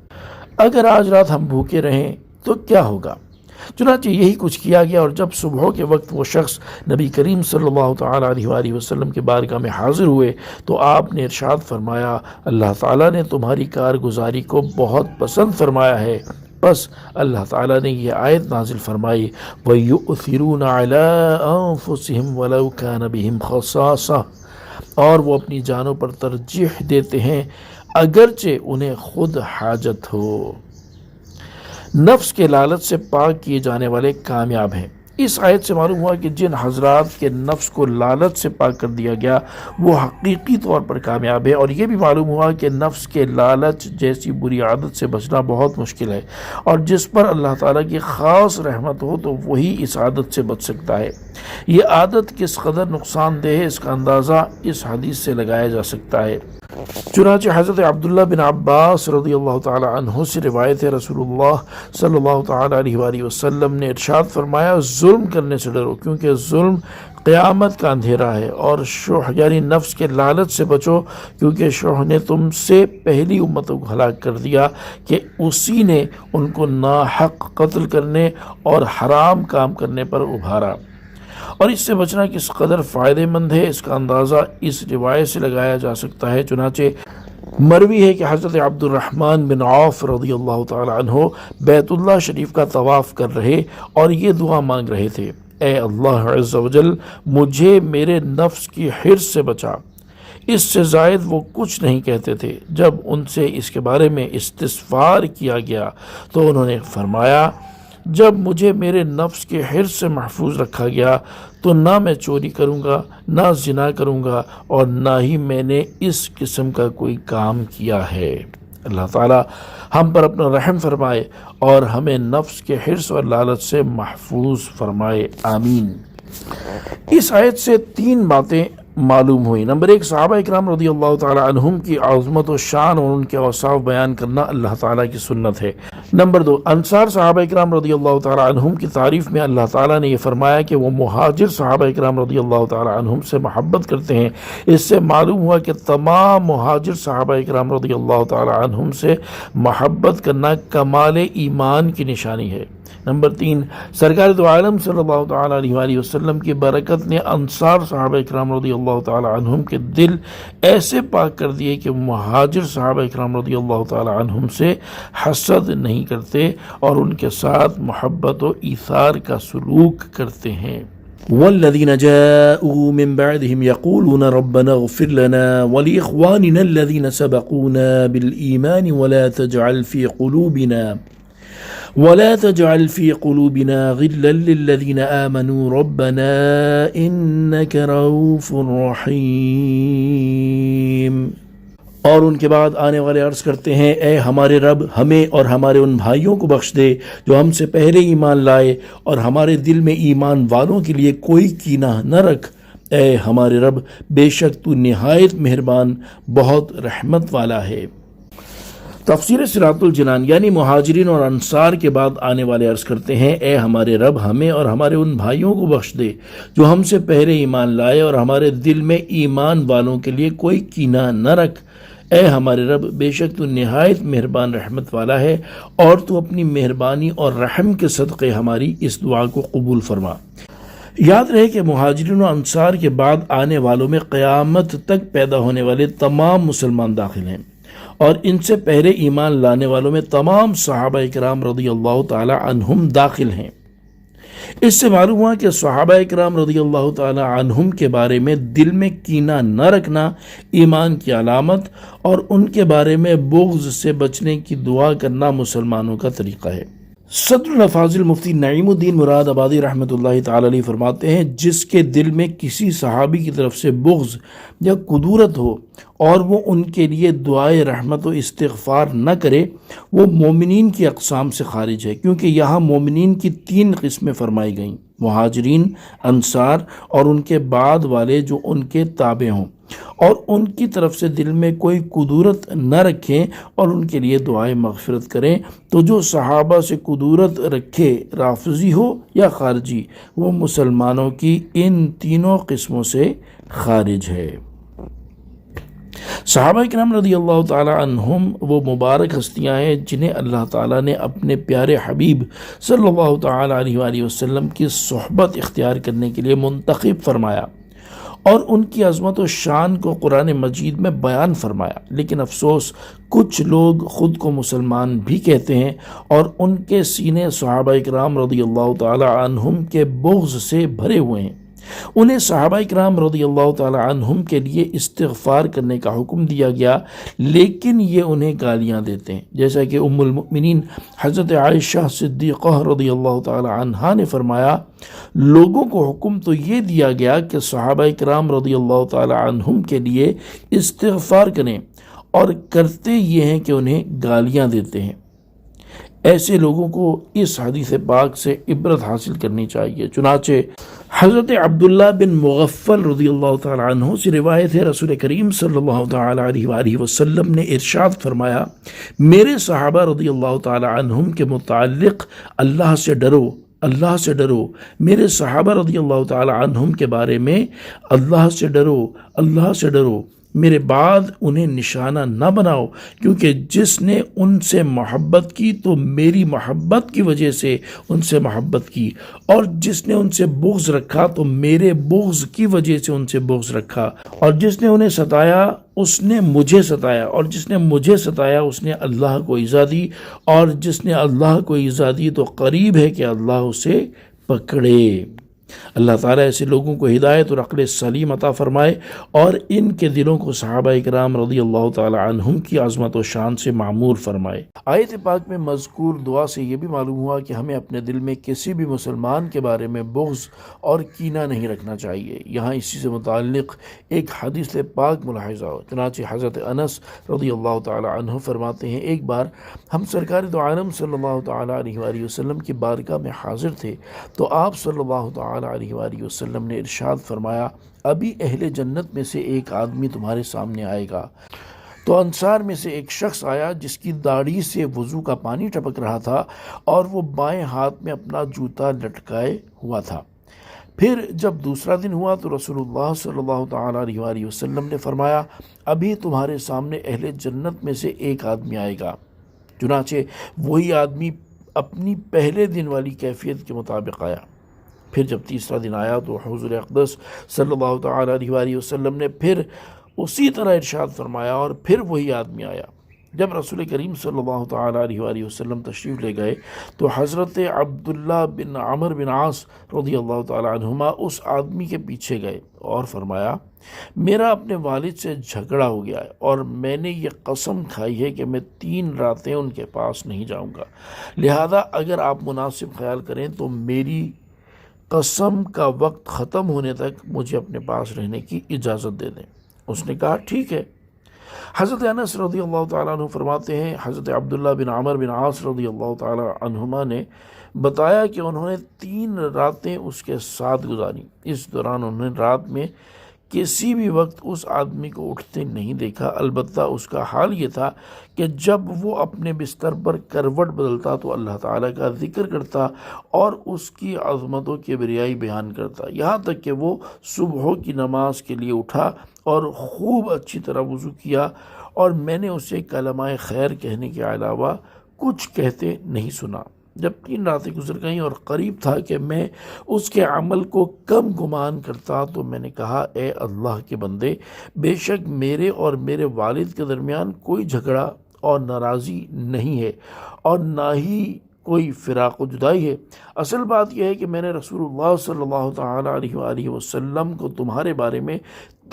اگر آج رات ہم بھوکے رہیں تو کیا ہوگا؟ چنانچہ یہی کچھ کیا گیا، اور جب صبح کے وقت وہ شخص نبی کریم صلی اللہ تعالی علیہ وآلہ وسلم کے بارگاہ میں حاضر ہوئے تو آپ نے ارشاد فرمایا، اللہ تعالیٰ نے تمہاری کارگزاری کو بہت پسند فرمایا ہے۔ بس اللہ تعالیٰ نے یہ آیت نازل فرمائی، وَيُؤْثِرُونَ عَلَىٰ أَنفُسِهِمْ وَلَوْ كَانَ بِهِمْ خَصَاصَةٌ، اور وہ اپنی جانوں پر ترجیح دیتے ہیں اگرچہ انہیں خود حاجت ہو۔ نفس کے لالچ سے پاک کیے جانے والے کامیاب ہیں۔ اس آیت سے معلوم ہوا کہ جن حضرات کے نفس کو لالچ سے پاک کر دیا گیا وہ حقیقی طور پر کامیاب ہے، اور یہ بھی معلوم ہوا کہ نفس کے لالچ جیسی بری عادت سے بچنا بہت مشکل ہے، اور جس پر اللہ تعالیٰ کی خاص رحمت ہو تو وہی اس عادت سے بچ سکتا ہے۔ یہ عادت کس قدر نقصان دہ ہے اس کا اندازہ اس حدیث سے لگایا جا سکتا ہے۔ چنانچہ حضرت عبداللہ بن عباس رضی اللہ تعالی عنہ سے روایت ہے، رسول اللہ صلی اللہ تعالی علیہ وآلہ وسلم نے ارشاد فرمایا، ظلم کرنے سے ڈرو، کیونکہ ظلم قیامت کا اندھیرا ہے، اور شح یعنی نفس کے لالچ سے بچو، کیونکہ شح نے تم سے پہلی امتوں کو ہلاک کر دیا کہ اسی نے ان کو ناحق قتل کرنے اور حرام کام کرنے پر ابھارا۔ اور اس سے بچنا کس قدر فائدہ مند ہے اس کا اندازہ اس روایت سے لگایا جا سکتا ہے۔ چنانچہ مروی ہے کہ حضرت عبد الرحمن بن عوف رضی اللہ تعالی عنہ بیت اللہ شریف کا طواف کر رہے اور یہ دعا مانگ رہے تھے، اے اللہ عز و جل، مجھے میرے نفس کی حرص سے بچا۔ اس سے زائد وہ کچھ نہیں کہتے تھے۔ جب ان سے اس کے بارے میں استغفار کیا گیا تو انہوں نے فرمایا، جب مجھے میرے نفس کے حرص سے محفوظ رکھا گیا تو نہ میں چوری کروں گا، نہ زنا کروں گا، اور نہ ہی میں نے اس قسم کا کوئی کام کیا ہے۔ اللہ تعالی ہم پر اپنا رحم فرمائے اور ہمیں نفس کے حرص اور لالچ سے محفوظ فرمائے، آمین۔ اس آیت سے 3 باتیں معلوم ہوئی۔ نمبر 1، صحابہ اکرام رضی اللہ تعالی عنہم کی عظمت و شان اور ان کے اوصاف بیان کرنا اللہ تعالیٰ کی سنت ہے۔ نمبر 2، انصار صحابہ اکرام رضی اللہ تعالی عنہم کی تعریف میں اللہ تعالیٰ نے یہ فرمایا کہ وہ مہاجر صحابہ اکرام رضی اللہ تعالی عنہم سے محبت کرتے ہیں۔ اس سے معلوم ہوا کہ تمام مہاجر صحابہ اکرام رضی اللہ تعالی عنہم سے محبت کرنا کمال ایمان کی نشانی ہے۔ نمبر 3، سرکار دو عالم صلی اللہ تعالی علیہ وآلہ وسلم کی برکت نے انصار صحابہ اکرام رضی اللہ تعالی عنہم کے دل ایسے پاک کر دیے کہ مہاجر صحابہ اکرام رضی اللہ تعالی عنہم سے حسد نہیں کرتے اور ان کے ساتھ محبت و ایثار کا سلوک کرتے ہیں۔ والذین جاءوا من بعدهم يقولون ربنا اغفر لنا ولإخواننا الذين سبقونا بالإيمان ولا تجعل في قلوبنا غلا للذين آمنوا ربنا إنك رؤوف رحيم۔ اور ان کے بعد آنے والے عرض کرتے ہیں، اے ہمارے رب، ہمیں اور ہمارے ان بھائیوں کو بخش دے جو ہم سے پہلے ایمان لائے، اور ہمارے دل میں ایمان والوں کے لیے کوئی کینہ نہ رکھ۔ اے ہمارے رب، بے شک تو نہایت مہربان، بہت رحمت والا ہے۔ تفسیر صراط الجنان، یعنی مہاجرین اور انصار کے بعد آنے والے عرض کرتے ہیں، اے ہمارے رب، ہمیں اور ہمارے ان بھائیوں کو بخش دے جو ہم سے پہلے ایمان لائے، اور ہمارے دل میں ایمان والوں کے لیے کوئی کینہ نہ رکھ۔ اے ہمارے رب، بے شک تو نہایت مہربان رحمت والا ہے، اور تو اپنی مہربانی اور رحم کے صدقے ہماری اس دعا کو قبول فرما۔ یاد رہے کہ مہاجرین و انصار کے بعد آنے والوں میں قیامت تک پیدا ہونے والے تمام مسلمان داخل ہیں، اور ان سے پہلے ایمان لانے والوں میں تمام صحابہ اکرام رضی اللہ تعالی عنہم داخل ہیں۔ اس سے معلوم ہوا کہ صحابہ اکرام رضی اللہ تعالی عنہم کے بارے میں دل میں کینہ نہ رکھنا ایمان کی علامت، اور ان کے بارے میں بغض سے بچنے کی دعا کرنا مسلمانوں کا طریقہ ہے۔ صدر الافاضل مفتی نعیم الدین مراد آبادی رحمۃ اللہ تعالی علیہ فرماتے ہیں، جس کے دل میں کسی صحابی کی طرف سے بغض یا کدورت ہو اور وہ ان کے لیے دعائے رحمت و استغفار نہ کرے، وہ مومنین کی اقسام سے خارج ہے، کیونکہ یہاں مومنین کی 3 قسمیں فرمائی گئیں: مہاجرین، انصار اور ان کے بعد والے جو ان کے تابع ہوں، اور ان کی طرف سے دل میں کوئی کدورت نہ رکھیں اور ان کے لیے دعائے مغفرت کریں۔ تو جو صحابہ سے کدورت رکھے، رافضی ہو یا خارجی، وہ مسلمانوں کی ان تینوں قسموں سے خارج ہے۔ صحابہ کرام رضی اللہ تعالی عنہم وہ مبارک ہستیاں ہیں جنہیں اللہ تعالیٰ نے اپنے پیارے حبیب صلی اللہ تعالی علیہ وآلہ وسلم کی صحبت اختیار کرنے کے لیے منتخب فرمایا، اور ان کی عظمت و شان کو قرآن مجید میں بیان فرمایا۔ لیکن افسوس، کچھ لوگ خود کو مسلمان بھی کہتے ہیں اور ان کے سینے صحابہ اکرام رضی اللہ تعالی عنہم کے بغض سے بھرے ہوئے ہیں۔ انہیں صحابہ اکرام رضی اللہ تعالی عنہم کے لیے استغفار کرنے کا حکم دیا گیا، لیکن یہ انہیں گالیاں دیتے ہیں، جیسا کہ ام المؤمنین حضرت عائشہ صدیقہ رضی اللہ تعالی عنہا نے فرمایا، لوگوں کو حکم تو یہ دیا گیا کہ صحابہ اکرام رضی اللہ تعالی عنہم کے لیے استغفار کریں، اور کرتے یہ ہیں کہ انہیں گالیاں دیتے ہیں۔ ایسے لوگوں کو اس حدیث پاک سے عبرت حاصل کرنی چاہیے۔ چنانچہ حضرت عبداللہ بن مغفل رضی اللہ تعالی عنہ سے روایت ہے، رسول کریم صلی اللہ تعالی علیہ وآلہ وسلم نے ارشاد فرمایا، میرے صحابہ رضی اللہ تعالی عنہم کے متعلق اللہ سے ڈرو، اللہ سے ڈرو۔ میرے صحابہ رضی اللہ تعالی عنہم کے بارے میں اللہ سے ڈرو، اللہ سے ڈرو۔ میرے بعد انہیں نشانہ نہ بناؤ، کیونکہ جس نے ان سے محبت کی تو میری محبت کی وجہ سے ان سے محبت کی، اور جس نے ان سے بغض رکھا تو میرے بغض کی وجہ سے ان سے بغض رکھا، اور جس نے انہیں ستایا اس نے مجھے ستایا، اور جس نے مجھے ستایا اس نے اللہ کو ایذا دی، اور جس نے اللہ کو ایذا دی تو قریب ہے کہ اللہ اسے پکڑے۔ اللہ تعالیٰ ایسے لوگوں کو ہدایت اور عقل سلیم عطا فرمائے، اور ان کے دلوں کو صحابہ اکرام رضی اللہ تعالی عنہم کی عظمت و شان سے معمور فرمائے۔ آیت پاک میں مذکور دعا سے یہ بھی معلوم ہوا کہ ہمیں اپنے دل میں کسی بھی مسلمان کے بارے میں بغض اور کینہ نہیں رکھنا چاہیے۔ یہاں اسی سے متعلق ایک حدیث پاک ملاحظہ ہو، چنانچہ حضرت انس رضی اللہ تعالی عنہ فرماتے ہیں، ایک بار ہم سرکار دو عالم صلی اللہ تعالی علیہ وآلہ وسلم کی بارگاہ میں حاضر تھے، تو آپ صلی اللہ تعالی علیہ وآلہ وسلم نے ارشاد فرمایا، ابھی اہل جنت میں سے ایک آدمی تمہارے سامنے آئے گا تو انصار میں سے ایک شخص آیا جس کی داڑھی سے وضو کا پانی ٹپک رہا تھا اور وہ بائیں ہاتھ میں اپنا جوتا لٹکائے ہوا تھا۔ پھر جب دوسرا دن ہوا تو رسول اللہ صلی اللہ تعالیٰ علیہ وآلہ وسلم نے فرمایا ابھی تمہارے سامنے اہل جنت میں سے ایک آدمی آئے گا۔ چنانچہ وہی آدمی اپنی پہلے دن والی کیفیت کے مطابق آیا۔ پھر جب تیسرا دن آیا تو حضور اقدس صلی اللہ تعالیٰ علیہ وآلہ وسلم نے پھر اسی طرح ارشاد فرمایا اور پھر وہی آدمی آیا۔ جب رسول کریم صلی اللہ تعالیٰ علیہ وآلہ وسلم تشریف لے گئے تو حضرت عبداللہ بن عمر بن عاص رضی اللہ تعالیٰ عنہما اس آدمی کے پیچھے گئے اور فرمایا میرا اپنے والد سے جھگڑا ہو گیا ہے اور میں نے یہ قسم کھائی ہے کہ میں 3 راتیں ان کے پاس نہیں جاؤں گا، لہذا اگر آپ مناسب خیال کریں تو میری قسم کا وقت ختم ہونے تک مجھے اپنے پاس رہنے کی اجازت دے دیں۔ اس نے کہا ٹھیک ہے۔ حضرت انس رضی اللہ تعالیٰ عنہ فرماتے ہیں حضرت عبداللہ بن عمر بن عاص رضی اللہ تعالیٰ عنہما نے بتایا کہ انہوں نے 3 راتیں اس کے ساتھ گزاری۔ اس دوران انہوں نے رات میں کسی بھی وقت اس آدمی کو اٹھتے نہیں دیکھا، البتہ اس کا حال یہ تھا کہ جب وہ اپنے بستر پر کروٹ بدلتا تو اللہ تعالیٰ کا ذکر کرتا اور اس کی عظمت و کبریائی بیان کرتا، یہاں تک کہ وہ صبح کی نماز کے لیے اٹھا اور خوب اچھی طرح وضو کیا اور میں نے اسے کلمہ خیر کہنے کے علاوہ کچھ کہتے نہیں سنا۔ جب 3 راتیں گزر گئیں اور قریب تھا کہ میں اس کے عمل کو کم گمان کرتا تو میں نے کہا اے اللہ کے بندے، بے شک میرے اور میرے والد کے درمیان کوئی جھگڑا اور ناراضی نہیں ہے اور نہ ہی کوئی فراق و جدائی ہے۔ اصل بات یہ ہے کہ میں نے رسول اللہ صلی اللہ تعالیٰ علیہ وآلہ وسلم کو تمہارے بارے میں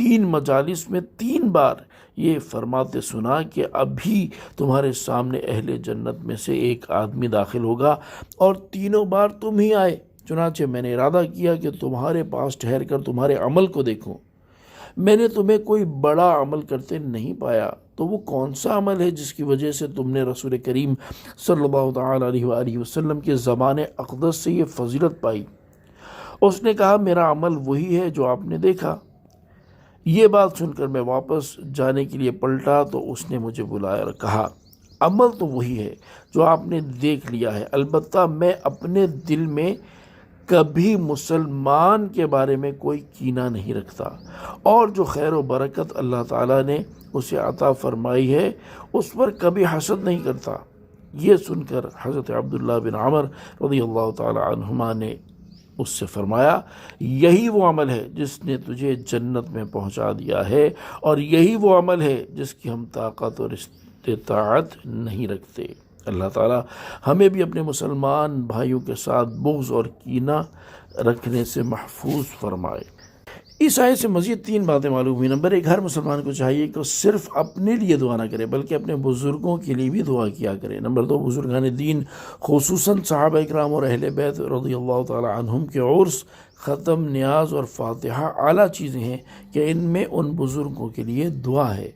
3 مجالس میں 3 بار یہ فرماتے سنا کہ ابھی تمہارے سامنے اہل جنت میں سے ایک آدمی داخل ہوگا اور تینوں بار تم ہی آئے۔ چنانچہ میں نے ارادہ کیا کہ تمہارے پاس ٹھہر کر تمہارے عمل کو دیکھوں۔ میں نے تمہیں کوئی بڑا عمل کرتے نہیں پایا، تو وہ کون سا عمل ہے جس کی وجہ سے تم نے رسول کریم صلی اللہ تعالیٰ علیہ وآلہ وسلم کے زبان اقدس سے یہ فضیلت پائی؟ اس نے کہا میرا عمل وہی ہے جو آپ نے دیکھا۔ یہ بات سن کر میں واپس جانے کے لیے پلٹا تو اس نے مجھے بلایا اور کہا عمل تو وہی ہے جو آپ نے دیکھ لیا ہے، البتہ میں اپنے دل میں کبھی مسلمان کے بارے میں کوئی کینہ نہیں رکھتا اور جو خیر و برکت اللہ تعالیٰ نے اسے عطا فرمائی ہے اس پر کبھی حسد نہیں کرتا۔ یہ سن کر حضرت عبداللہ بن عمر رضی اللہ تعالیٰ عنہما نے اس سے فرمایا یہی وہ عمل ہے جس نے تجھے جنت میں پہنچا دیا ہے اور یہی وہ عمل ہے جس کی ہم طاقت اور استطاعت نہیں رکھتے۔ اللہ تعالیٰ ہمیں بھی اپنے مسلمان بھائیوں کے ساتھ بغض اور کینہ رکھنے سے محفوظ فرمائے۔ اس آیت سے مزید 3 باتیں معلوم ہوئی۔ نمبر 1، ہر مسلمان کو چاہیے کہ صرف اپنے لیے دعا نہ کرے بلکہ اپنے بزرگوں کے لیے بھی دعا کیا کرے۔ نمبر 2، بزرگان دین خصوصاً صحابہ اکرام اور اہل بیت رضی اللہ تعالی عنہم کے عرس، ختم، نیاز اور فاتحہ اعلیٰ چیزیں ہیں کہ ان میں ان بزرگوں کے لیے دعا ہے۔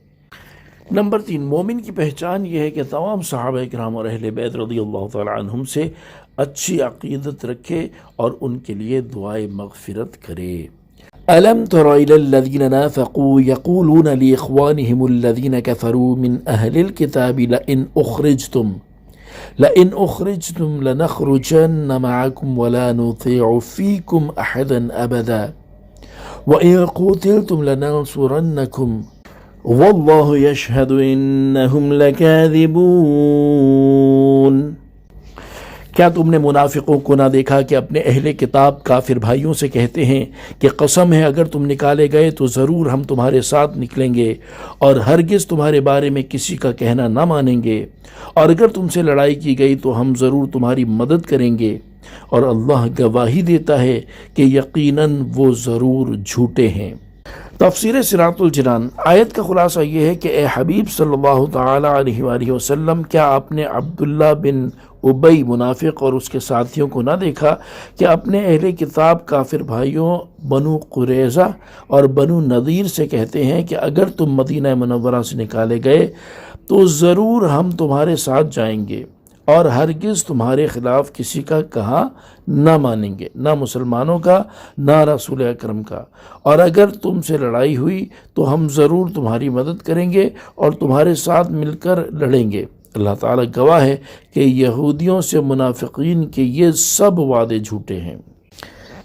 نمبر 3، مومن کی پہچان یہ ہے کہ تمام صحابہ اکرام اور اہل بیت رضی اللہ تعالی عنہم سے اچھی عقیدت رکھے اور ان کے لیے دعائے مغفرت کرے۔ ألم تر إلى الذين نافقوا يقولون لإخوانهم الذين كفروا من أهل الكتاب لئن أخرجتم لنخرجن معكم ولا نطيع فيكم أحدا أبدا وإن قتلتم لننصرنكم والله يشهد إنهم لكاذبون۔ کیا تم نے منافقوں کو نہ دیکھا کہ اپنے اہل کتاب کافر بھائیوں سے کہتے ہیں کہ قسم ہے اگر تم نکالے گئے تو ضرور ہم تمہارے ساتھ نکلیں گے اور ہرگز تمہارے بارے میں کسی کا کہنا نہ مانیں گے، اور اگر تم سے لڑائی کی گئی تو ہم ضرور تمہاری مدد کریں گے، اور اللہ گواہی دیتا ہے کہ یقیناً وہ ضرور جھوٹے ہیں۔ تفسیر صراط الجنان۔ آیت کا خلاصہ یہ ہے کہ اے حبیب صلی اللہ تعالیٰ علیہ وآلہ وسلم، کیا آپ نے عبداللہ بن ابی منافق اور اس کے ساتھیوں کو نہ دیکھا کہ اپنے اہل کتاب کافر بھائیوں بنو قریظہ اور بنو نذیر سے کہتے ہیں کہ اگر تم مدینہ منورہ سے نکالے گئے تو ضرور ہم تمہارے ساتھ جائیں گے، اور ہرگز تمہارے خلاف کسی کا کہا نہ مانیں گے، نہ مسلمانوں کا نہ رسول اکرم کا، اور اگر تم سے لڑائی ہوئی تو ہم ضرور تمہاری مدد کریں گے اور تمہارے ساتھ مل کر لڑیں گے۔ اللہ تعالیٰ گواہ ہے کہ یہودیوں سے منافقین کے یہ سب وعدے جھوٹے ہیں۔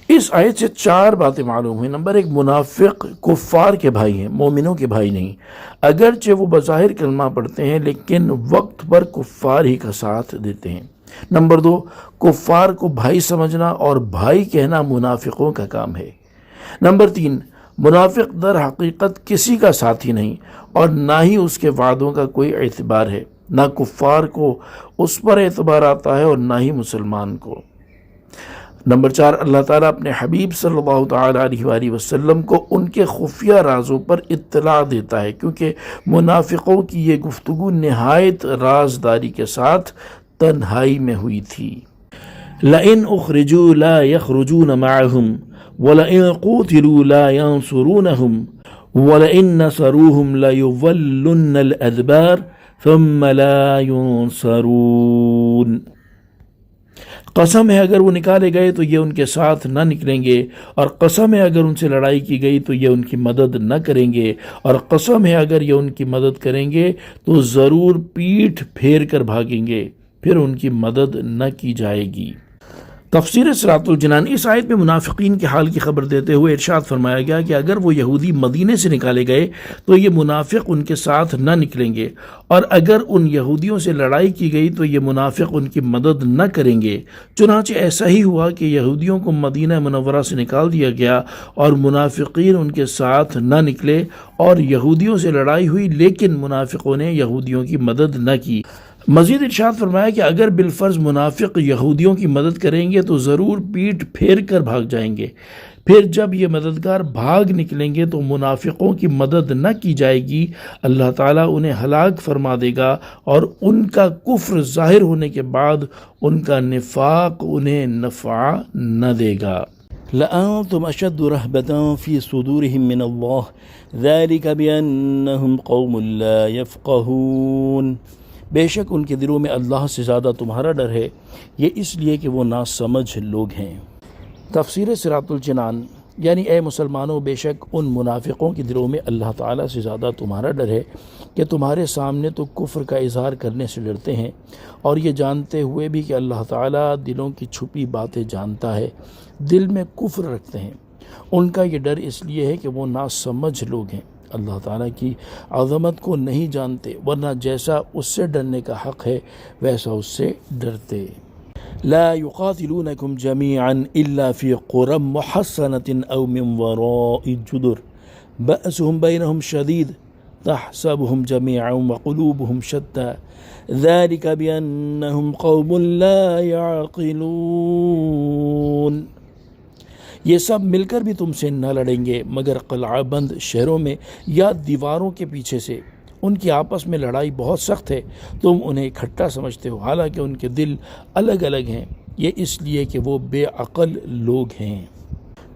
اس آیت سے 4 باتیں معلوم ہوئی۔ نمبر 1، منافق کفار کے بھائی ہیں، مومنوں کے بھائی نہیں، اگرچہ وہ بظاہر کلمہ پڑھتے ہیں لیکن وقت پر کفار ہی کا ساتھ دیتے ہیں۔ نمبر 2، کفار کو بھائی سمجھنا اور بھائی کہنا منافقوں کا کام ہے۔ نمبر 3، منافق در حقیقت کسی کا ساتھی نہیں اور نہ ہی اس کے وعدوں کا کوئی اعتبار ہے، نہ کفار کو اس پر اعتبار آتا ہے اور نہ ہی مسلمان کو۔ نمبر 4، اللہ تعالیٰ اپنے حبیب صلی اللہ تعالیٰ علیہ وآلہ وسلم کو ان کے خفیہ رازوں پر اطلاع دیتا ہے، کیونکہ منافقوں کی یہ گفتگو نہایت رازداری کے ساتھ تنہائی میں ہوئی تھی۔ لَإِنْ أُخْرِجُوا لَا يَخْرُجُونَ مَعَهُمْ وَلَئِنْ قُوتِلُوا لَا يَنْصُرُونَهُمْ وَلَئِنْ نَصَرُوهُمْ لَيُوَلُّنَّ الْأَدْبَارَ ثُمَّ لَا يُنْصَرُونَ۔ قسم ہے اگر وہ نکالے گئے تو یہ ان کے ساتھ نہ نکلیں گے، اور قسم ہے اگر ان سے لڑائی کی گئی تو یہ ان کی مدد نہ کریں گے، اور قسم ہے اگر یہ ان کی مدد کریں گے تو ضرور پیٹھ پھیر کر بھاگیں گے، پھر ان کی مدد نہ کی جائے گی۔ تفسیر صراط الجنان۔ اس آیت میں منافقین کے حال کی خبر دیتے ہوئے ارشاد فرمایا گیا کہ اگر وہ یہودی مدینے سے نکالے گئے تو یہ منافق ان کے ساتھ نہ نکلیں گے، اور اگر ان یہودیوں سے لڑائی کی گئی تو یہ منافق ان کی مدد نہ کریں گے۔ چنانچہ ایسا ہی ہوا کہ یہودیوں کو مدینہ منورہ سے نکال دیا گیا اور منافقین ان کے ساتھ نہ نکلے، اور یہودیوں سے لڑائی ہوئی لیکن منافقوں نے یہودیوں کی مدد نہ کی۔ مزید ارشاد فرمایا کہ اگر بالفرض منافق یہودیوں کی مدد کریں گے تو ضرور پیٹھ پھیر کر بھاگ جائیں گے، پھر جب یہ مددگار بھاگ نکلیں گے تو منافقوں کی مدد نہ کی جائے گی، اللہ تعالیٰ انہیں ہلاک فرما دے گا، اور ان کا کفر ظاہر ہونے کے بعد ان کا نفاق انہیں نفع نہ دے گا۔ لأنتم أشد رهبة في صدورهم من الله ذلك بأنهم قوم لا يفقهون۔ بے شک ان کے دلوں میں اللہ سے زیادہ تمہارا ڈر ہے، یہ اس لیے کہ وہ ناسمجھ لوگ ہیں۔ تفسیر صراط الجنان۔ یعنی اے مسلمانوں، بے شک ان منافقوں کے دلوں میں اللہ تعالیٰ سے زیادہ تمہارا ڈر ہے کہ تمہارے سامنے تو کفر کا اظہار کرنے سے ڈرتے ہیں، اور یہ جانتے ہوئے بھی کہ اللہ تعالیٰ دلوں کی چھپی باتیں جانتا ہے، دل میں کفر رکھتے ہیں۔ ان کا یہ ڈر اس لیے ہے کہ وہ ناسمجھ لوگ ہیں، اللہ تعالیٰ کی عظمت کو نہیں جانتے، ورنہ جیسا اس سے ڈرنے کا حق ہے ویسا اس سے ڈرتے۔ لا يقاتلونكم جميعا إلا في قرى محصنة أو من وراء جدر بأسهم بينهم شديد تحسبهم جميعا وقلوبهم شتى ذلك بأنهم قوم لا يعقلون۔ یہ سب مل کر بھی تم سے نہ لڑیں گے مگر قلعہ بند شہروں میں یا دیواروں کے پیچھے سے، ان کی آپس میں لڑائی بہت سخت ہے، تم انہیں اکٹھا سمجھتے ہو حالانکہ ان کے دل الگ الگ ہیں، یہ اس لیے کہ وہ بے عقل لوگ ہیں۔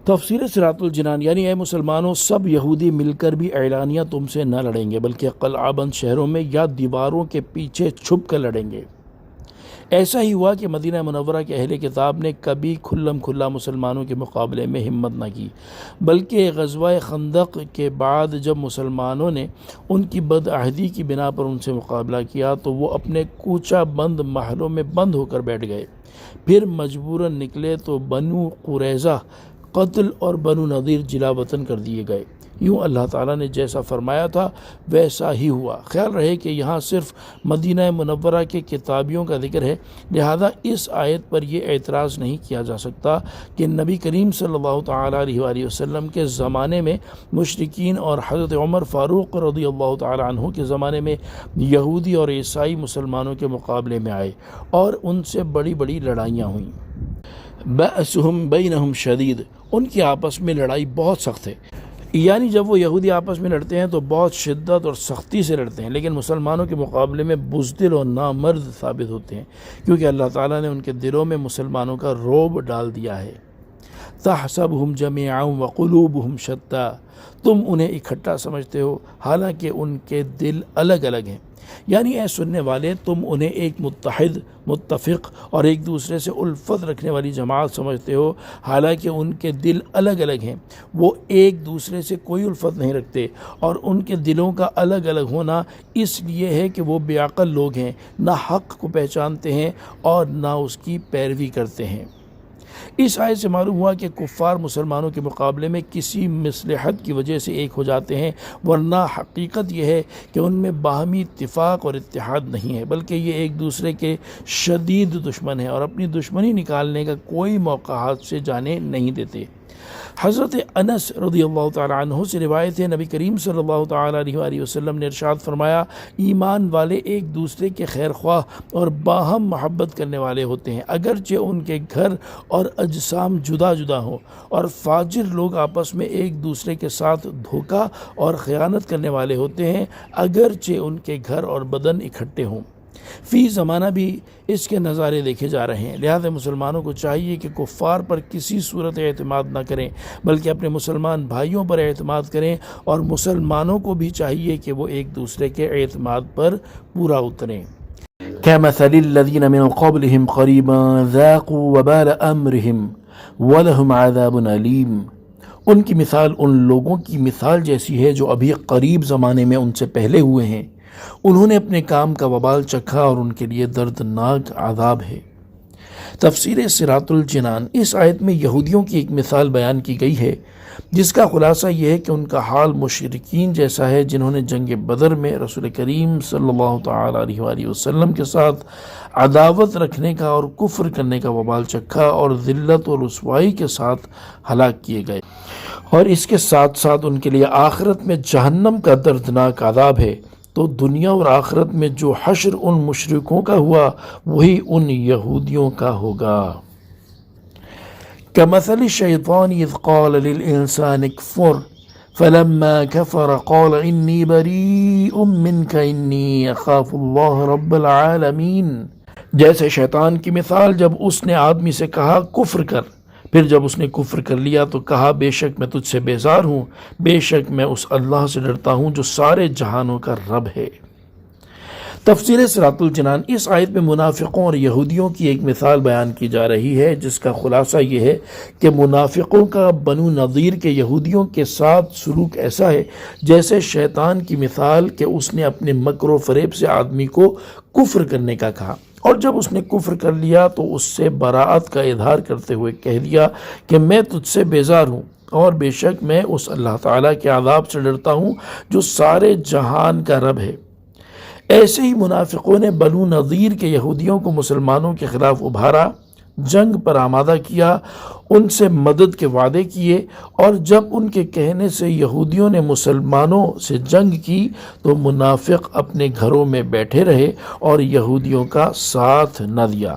تفسیر صراط الجنان۔ یعنی اے مسلمانوں، سب یہودی مل کر بھی اعلانیہ تم سے نہ لڑیں گے بلکہ قلعہ بند شہروں میں یا دیواروں کے پیچھے چھپ کر لڑیں گے۔ ایسا ہی ہوا کہ مدینہ منورہ کے اہل کتاب نے کبھی کھلم کھلا مسلمانوں کے مقابلے میں ہمت نہ کی، بلکہ غزوہ خندق کے بعد جب مسلمانوں نے ان کی بدعہدی کی بنا پر ان سے مقابلہ کیا تو وہ اپنے کوچہ بند محلوں میں بند ہو کر بیٹھ گئے، پھر مجبوراً نکلے تو بنو قریظہ قتل اور بنو نذیر جلا وطن کر دیے گئے۔ یوں اللہ تعالیٰ نے جیسا فرمایا تھا ویسا ہی ہوا۔ خیال رہے کہ یہاں صرف مدینہ منورہ کے کتابیوں کا ذکر ہے، لہذا اس آیت پر یہ اعتراض نہیں کیا جا سکتا کہ نبی کریم صلی اللہ تعالیٰ علیہ وآلہ وسلم کے زمانے میں مشرکین اور حضرت عمر فاروق رضی اللہ تعالیٰ عنہ کے زمانے میں یہودی اور عیسائی مسلمانوں کے مقابلے میں آئے اور ان سے بڑی بڑی لڑائیاں ہوئیں۔ بأسهم بینہم شدید، ان کی آپس میں لڑائی بہت سخت ہے، یعنی جب وہ یہودی آپس میں لڑتے ہیں تو بہت شدت اور سختی سے لڑتے ہیں، لیکن مسلمانوں کے مقابلے میں بزدل اور نامرد ثابت ہوتے ہیں، کیونکہ اللہ تعالیٰ نے ان کے دلوں میں مسلمانوں کا رعب ڈال دیا ہے۔ تحسبهم جميعا وقلوبهم شتى، تم انہیں اکٹھا سمجھتے ہو حالانکہ ان کے دل الگ الگ ہیں۔ یعنی اے سننے والے، تم انہیں ایک متحد، متفق اور ایک دوسرے سے الفت رکھنے والی جماعت سمجھتے ہو، حالانکہ ان کے دل الگ الگ ہیں۔ وہ ایک دوسرے سے کوئی الفت نہیں رکھتے، اور ان کے دلوں کا الگ الگ ہونا اس لیے ہے کہ وہ بے عقل لوگ ہیں، نہ حق کو پہچانتے ہیں اور نہ اس کی پیروی کرتے ہیں۔ اس آیت سے معلوم ہوا کہ کفار مسلمانوں کے مقابلے میں کسی مصلحت کی وجہ سے ایک ہو جاتے ہیں، ورنہ حقیقت یہ ہے کہ ان میں باہمی اتفاق اور اتحاد نہیں ہے، بلکہ یہ ایک دوسرے کے شدید دشمن ہیں اور اپنی دشمنی نکالنے کا کوئی موقع ہاتھ سے جانے نہیں دیتے۔ حضرت انس رضی اللہ تعالیٰ عنہ سے روایت ہے، نبی کریم صلی اللہ تعالیٰ علیہ وآلہ وسلم نے ارشاد فرمایا، ایمان والے ایک دوسرے کے خیر خواہ اور باہم محبت کرنے والے ہوتے ہیں، اگرچہ ان کے گھر اور اجسام جدا جدا ہوں، اور فاجر لوگ آپس میں ایک دوسرے کے ساتھ دھوکہ اور خیانت کرنے والے ہوتے ہیں، اگرچہ ان کے گھر اور بدن اکٹھے ہوں۔ فی زمانہ بھی اس کے نظارے دیکھے جا رہے ہیں، لہذا مسلمانوں کو چاہیے کہ کفار پر کسی صورت اعتماد نہ کریں، بلکہ اپنے مسلمان بھائیوں پر اعتماد کریں، اور مسلمانوں کو بھی چاہیے کہ وہ ایک دوسرے کے اعتماد پر پورا اتریں۔ كمثل الذين من قبلهم قريبا ذاقوا وبال أمرهم ولهم عذاب أليم۔ ان کی مثال ان لوگوں کی مثال جیسی ہے جو ابھی قریب زمانے میں ان سے پہلے ہوئے ہیں، انہوں نے اپنے کام کا وبال چکھا اور ان کے لیے دردناک عذاب ہے۔ تفسیر صراط الجنان، اس آیت میں یہودیوں کی ایک مثال بیان کی گئی ہے، جس کا خلاصہ یہ ہے کہ ان کا حال مشرکین جیسا ہے جنہوں نے جنگ بدر میں رسول کریم صلی اللہ تعالیٰ علیہ وآلہ وسلم کے ساتھ عداوت رکھنے کا اور کفر کرنے کا وبال چکھا اور ذلت اور رسوائی کے ساتھ ہلاک کیے گئے، اور اس کے ساتھ ساتھ ان کے لیے آخرت میں جہنم کا دردناک عذاب ہے۔ تو دنیا اور آخرت میں جو حشر ان مشرکوں کا ہوا وہی ان یہودیوں کا ہوگا۔ كمثل الشيطان إذ قال للإنسان اكفر فلما كفر قال إني بريء منك إني أخاف الله رب العالمين۔ جیسے شیطان کی مثال جب اس نے آدمی سے کہا کفر کر، پھر جب اس نے کفر کر لیا تو کہا بے شک میں تجھ سے بیزار ہوں، بے شک میں اس اللہ سے ڈرتا ہوں جو سارے جہانوں کا رب ہے۔ تفسیر صراط الجنان، اس آیت میں منافقوں اور یہودیوں کی ایک مثال بیان کی جا رہی ہے، جس کا خلاصہ یہ ہے کہ منافقوں کا بنو نضیر کے یہودیوں کے ساتھ سلوک ایسا ہے جیسے شیطان کی مثال کہ اس نے اپنے مکر و فریب سے آدمی کو کفر کرنے کا کہا، اور جب اس نے کفر کر لیا تو اس سے براءت کا اظہار کرتے ہوئے کہہ دیا کہ میں تجھ سے بیزار ہوں، اور بے شک میں اس اللہ تعالیٰ کے عذاب سے ڈرتا ہوں جو سارے جہان کا رب ہے۔ ایسے ہی منافقوں نے بنو نضیر کے یہودیوں کو مسلمانوں کے خلاف ابھارا، جنگ پر آمادہ کیا، ان سے مدد کے وعدے کیے، اور جب ان کے کہنے سے یہودیوں نے مسلمانوں سے جنگ کی تو منافق اپنے گھروں میں بیٹھے رہے اور یہودیوں کا ساتھ نہ دیا۔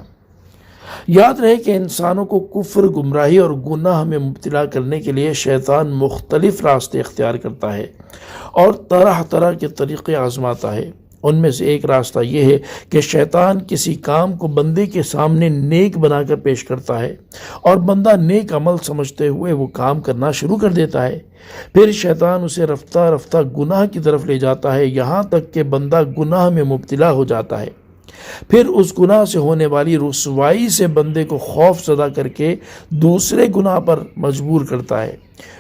یاد رہے کہ انسانوں کو کفر، گمراہی اور گناہ میں مبتلا کرنے کے لیے شیطان مختلف راستے اختیار کرتا ہے اور طرح طرح کے طریقے آزماتا ہے۔ ان میں سے ایک راستہ یہ ہے کہ شیطان کسی کام کو بندے کے سامنے نیک بنا کر پیش کرتا ہے، اور بندہ نیک عمل سمجھتے ہوئے وہ کام کرنا شروع کر دیتا ہے، پھر شیطان اسے رفتہ رفتہ گناہ کی طرف لے جاتا ہے، یہاں تک کہ بندہ گناہ میں مبتلا ہو جاتا ہے، پھر اس گناہ سے ہونے والی رسوائی سے بندے کو خوف زدہ کر کے دوسرے گناہ پر مجبور کرتا ہے،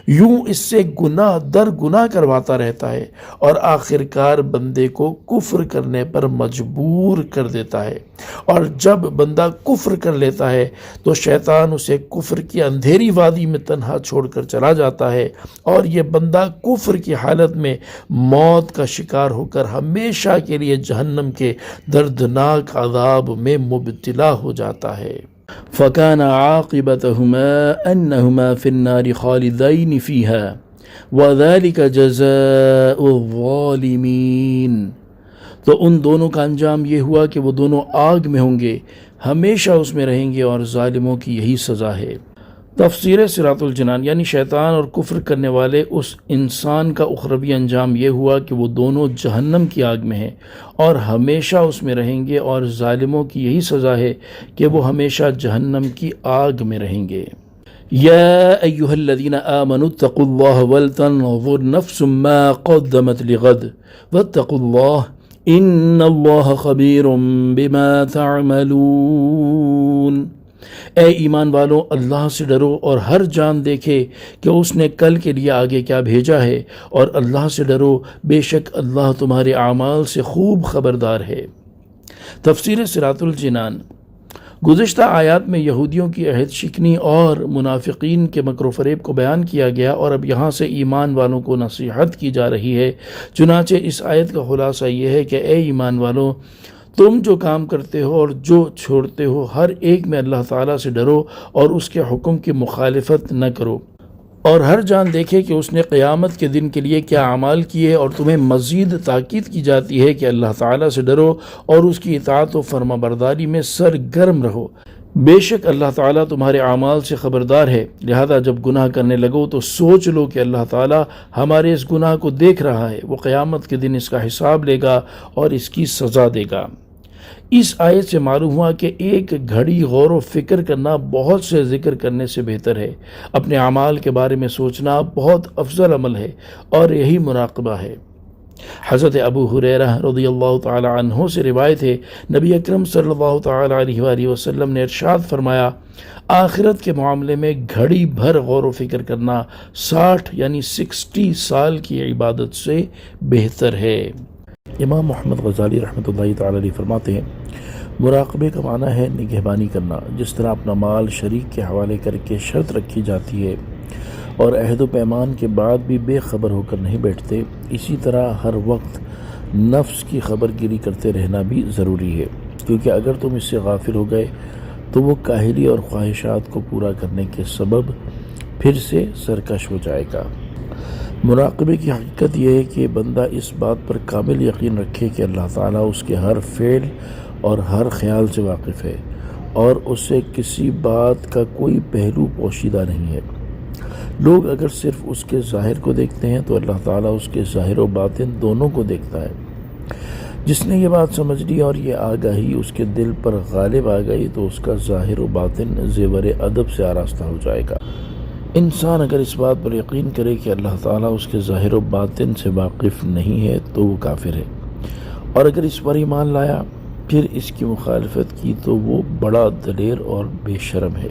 یوں اس سے گناہ در گناہ کرواتا رہتا ہے اور آخرکار بندے کو کفر کرنے پر مجبور کر دیتا ہے، اور جب بندہ کفر کر لیتا ہے تو شیطان اسے کفر کی اندھیری وادی میں تنہا چھوڑ کر چلا جاتا ہے، اور یہ بندہ کفر کی حالت میں موت کا شکار ہو کر ہمیشہ کے لیے جہنم کے دردناک عذاب میں مبتلا ہو جاتا ہے۔ فكان عاقبتهما أنهما في النار خالدين فيها وذلك جزاء الظالمين۔ تو ان دونوں کا انجام یہ ہوا کہ وہ دونوں آگ میں ہوں گے، ہمیشہ اس میں رہیں گے، اور ظالموں کی یہی سزا ہے۔ تفسیر صراط الجنان، یعنی شیطان اور کفر کرنے والے اس انسان کا اخروی انجام یہ ہوا کہ وہ دونوں جہنم کی آگ میں ہیں اور ہمیشہ اس میں رہیں گے، اور ظالموں کی یہی سزا ہے کہ وہ ہمیشہ جہنم کی آگ میں رہیں گے۔ یا ایہا الذین آمنوا اتقوا اللہ ولتنظر نفس ما قدمت لغد واتقوا اللہ ان اللہ خبیر بما تعملون۔ اے ایمان والو، اللہ سے ڈرو اور ہر جان دیکھے کہ اس نے کل کے لیے آگے کیا بھیجا ہے، اور اللہ سے ڈرو، بے شک اللہ تمہارے اعمال سے خوب خبردار ہے۔ تفسیر صراط الجنان۔ گزشتہ آیات میں یہودیوں کی عہد شکنی اور منافقین کے مکر و فریب کو بیان کیا گیا، اور اب یہاں سے ایمان والوں کو نصیحت کی جا رہی ہے۔ چنانچہ اس آیت کا خلاصہ یہ ہے کہ اے ایمان والو، تم جو کام کرتے ہو اور جو چھوڑتے ہو، ہر ایک میں اللہ تعالیٰ سے ڈرو اور اس کے حکم کی مخالفت نہ کرو، اور ہر جان دیکھے کہ اس نے قیامت کے دن کے لیے کیا اعمال کیے، اور تمہیں مزید تاکید کی جاتی ہے کہ اللہ تعالیٰ سے ڈرو اور اس کی اطاعت و فرما برداری میں سرگرم رہو۔ بے شک اللہ تعالیٰ تمہارے اعمال سے خبردار ہے، لہذا جب گناہ کرنے لگو تو سوچ لو کہ اللہ تعالیٰ ہمارے اس گناہ کو دیکھ رہا ہے، وہ قیامت کے دن اس کا حساب لے گا اور اس کی سزا دے گا۔ اس آیت سے معلوم ہوا کہ ایک گھڑی غور و فکر کرنا بہت سے ذکر کرنے سے بہتر ہے۔ اپنے اعمال کے بارے میں سوچنا بہت افضل عمل ہے، اور یہی مراقبہ ہے۔ حضرت ابو ہریرہ رضی اللہ تعالی عنہ سے روایت ہے، نبی اکرم صلی اللہ تعالی علیہ وآلہ وسلم نے ارشاد فرمایا، آخرت کے معاملے میں گھڑی بھر غور و فکر کرنا 60 سال کی عبادت سے بہتر ہے۔ امام محمد غزالی رحمۃ اللہ تعالی علیہ فرماتے ہیں، مراقبے کا معنی ہے نگہبانی کرنا۔ جس طرح اپنا مال شریک کے حوالے کر کے شرط رکھی جاتی ہے اور عہد و پیمان کے بعد بھی بے خبر ہو کر نہیں بیٹھتے، اسی طرح ہر وقت نفس کی خبر گیری کرتے رہنا بھی ضروری ہے، کیونکہ اگر تم اس سے غافل ہو گئے تو وہ کاہلی اور خواہشات کو پورا کرنے کے سبب پھر سے سرکش ہو جائے گا۔ مراقبے کی حقیقت یہ ہے کہ بندہ اس بات پر کامل یقین رکھے کہ اللہ تعالیٰ اس کے ہر فعل اور ہر خیال سے واقف ہے، اور اسے کسی بات کا کوئی پہلو پوشیدہ نہیں ہے۔ لوگ اگر صرف اس کے ظاہر کو دیکھتے ہیں تو اللہ تعالیٰ اس کے ظاہر و باطن دونوں کو دیکھتا ہے۔ جس نے یہ بات سمجھ لی اور یہ آگاہی اس کے دل پر غالب آ گئی تو اس کا ظاہر و باطن زیور ادب سے آراستہ ہو جائے گا۔ انسان اگر اس بات پر یقین کرے کہ اللہ تعالیٰ اس کے ظاہر و باطن سے واقف نہیں ہے تو وہ کافر ہے، اور اگر اس پر ایمان لایا پھر اس کی مخالفت کی تو وہ بڑا دلیر اور بے شرم ہے۔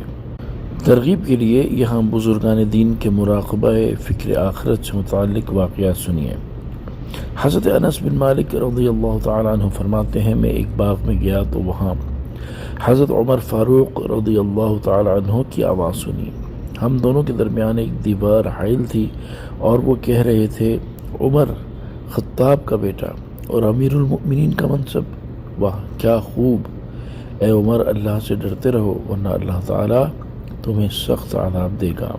ترغیب کے لیے یہاں بزرگان دین کے مراقبہ فکر آخرت سے متعلق واقعات سنیے۔ حضرت انس بن مالک رضی اللہ تعالیٰ عنہ فرماتے ہیں، میں ایک باغ میں گیا تو وہاں حضرت عمر فاروق رضی اللہ تعالیٰ عنہ کی آواز سنی۔ ہم دونوں کے درمیان ایک دیوار حائل تھی، اور وہ کہہ رہے تھے، عمر خطاب کا بیٹا اور امیر المؤمنین کا منصب، واہ کیا خوب! اے عمر، اللہ سے ڈرتے رہو ورنہ اللہ تعالیٰ تمہیں سخت عذاب دے گا۔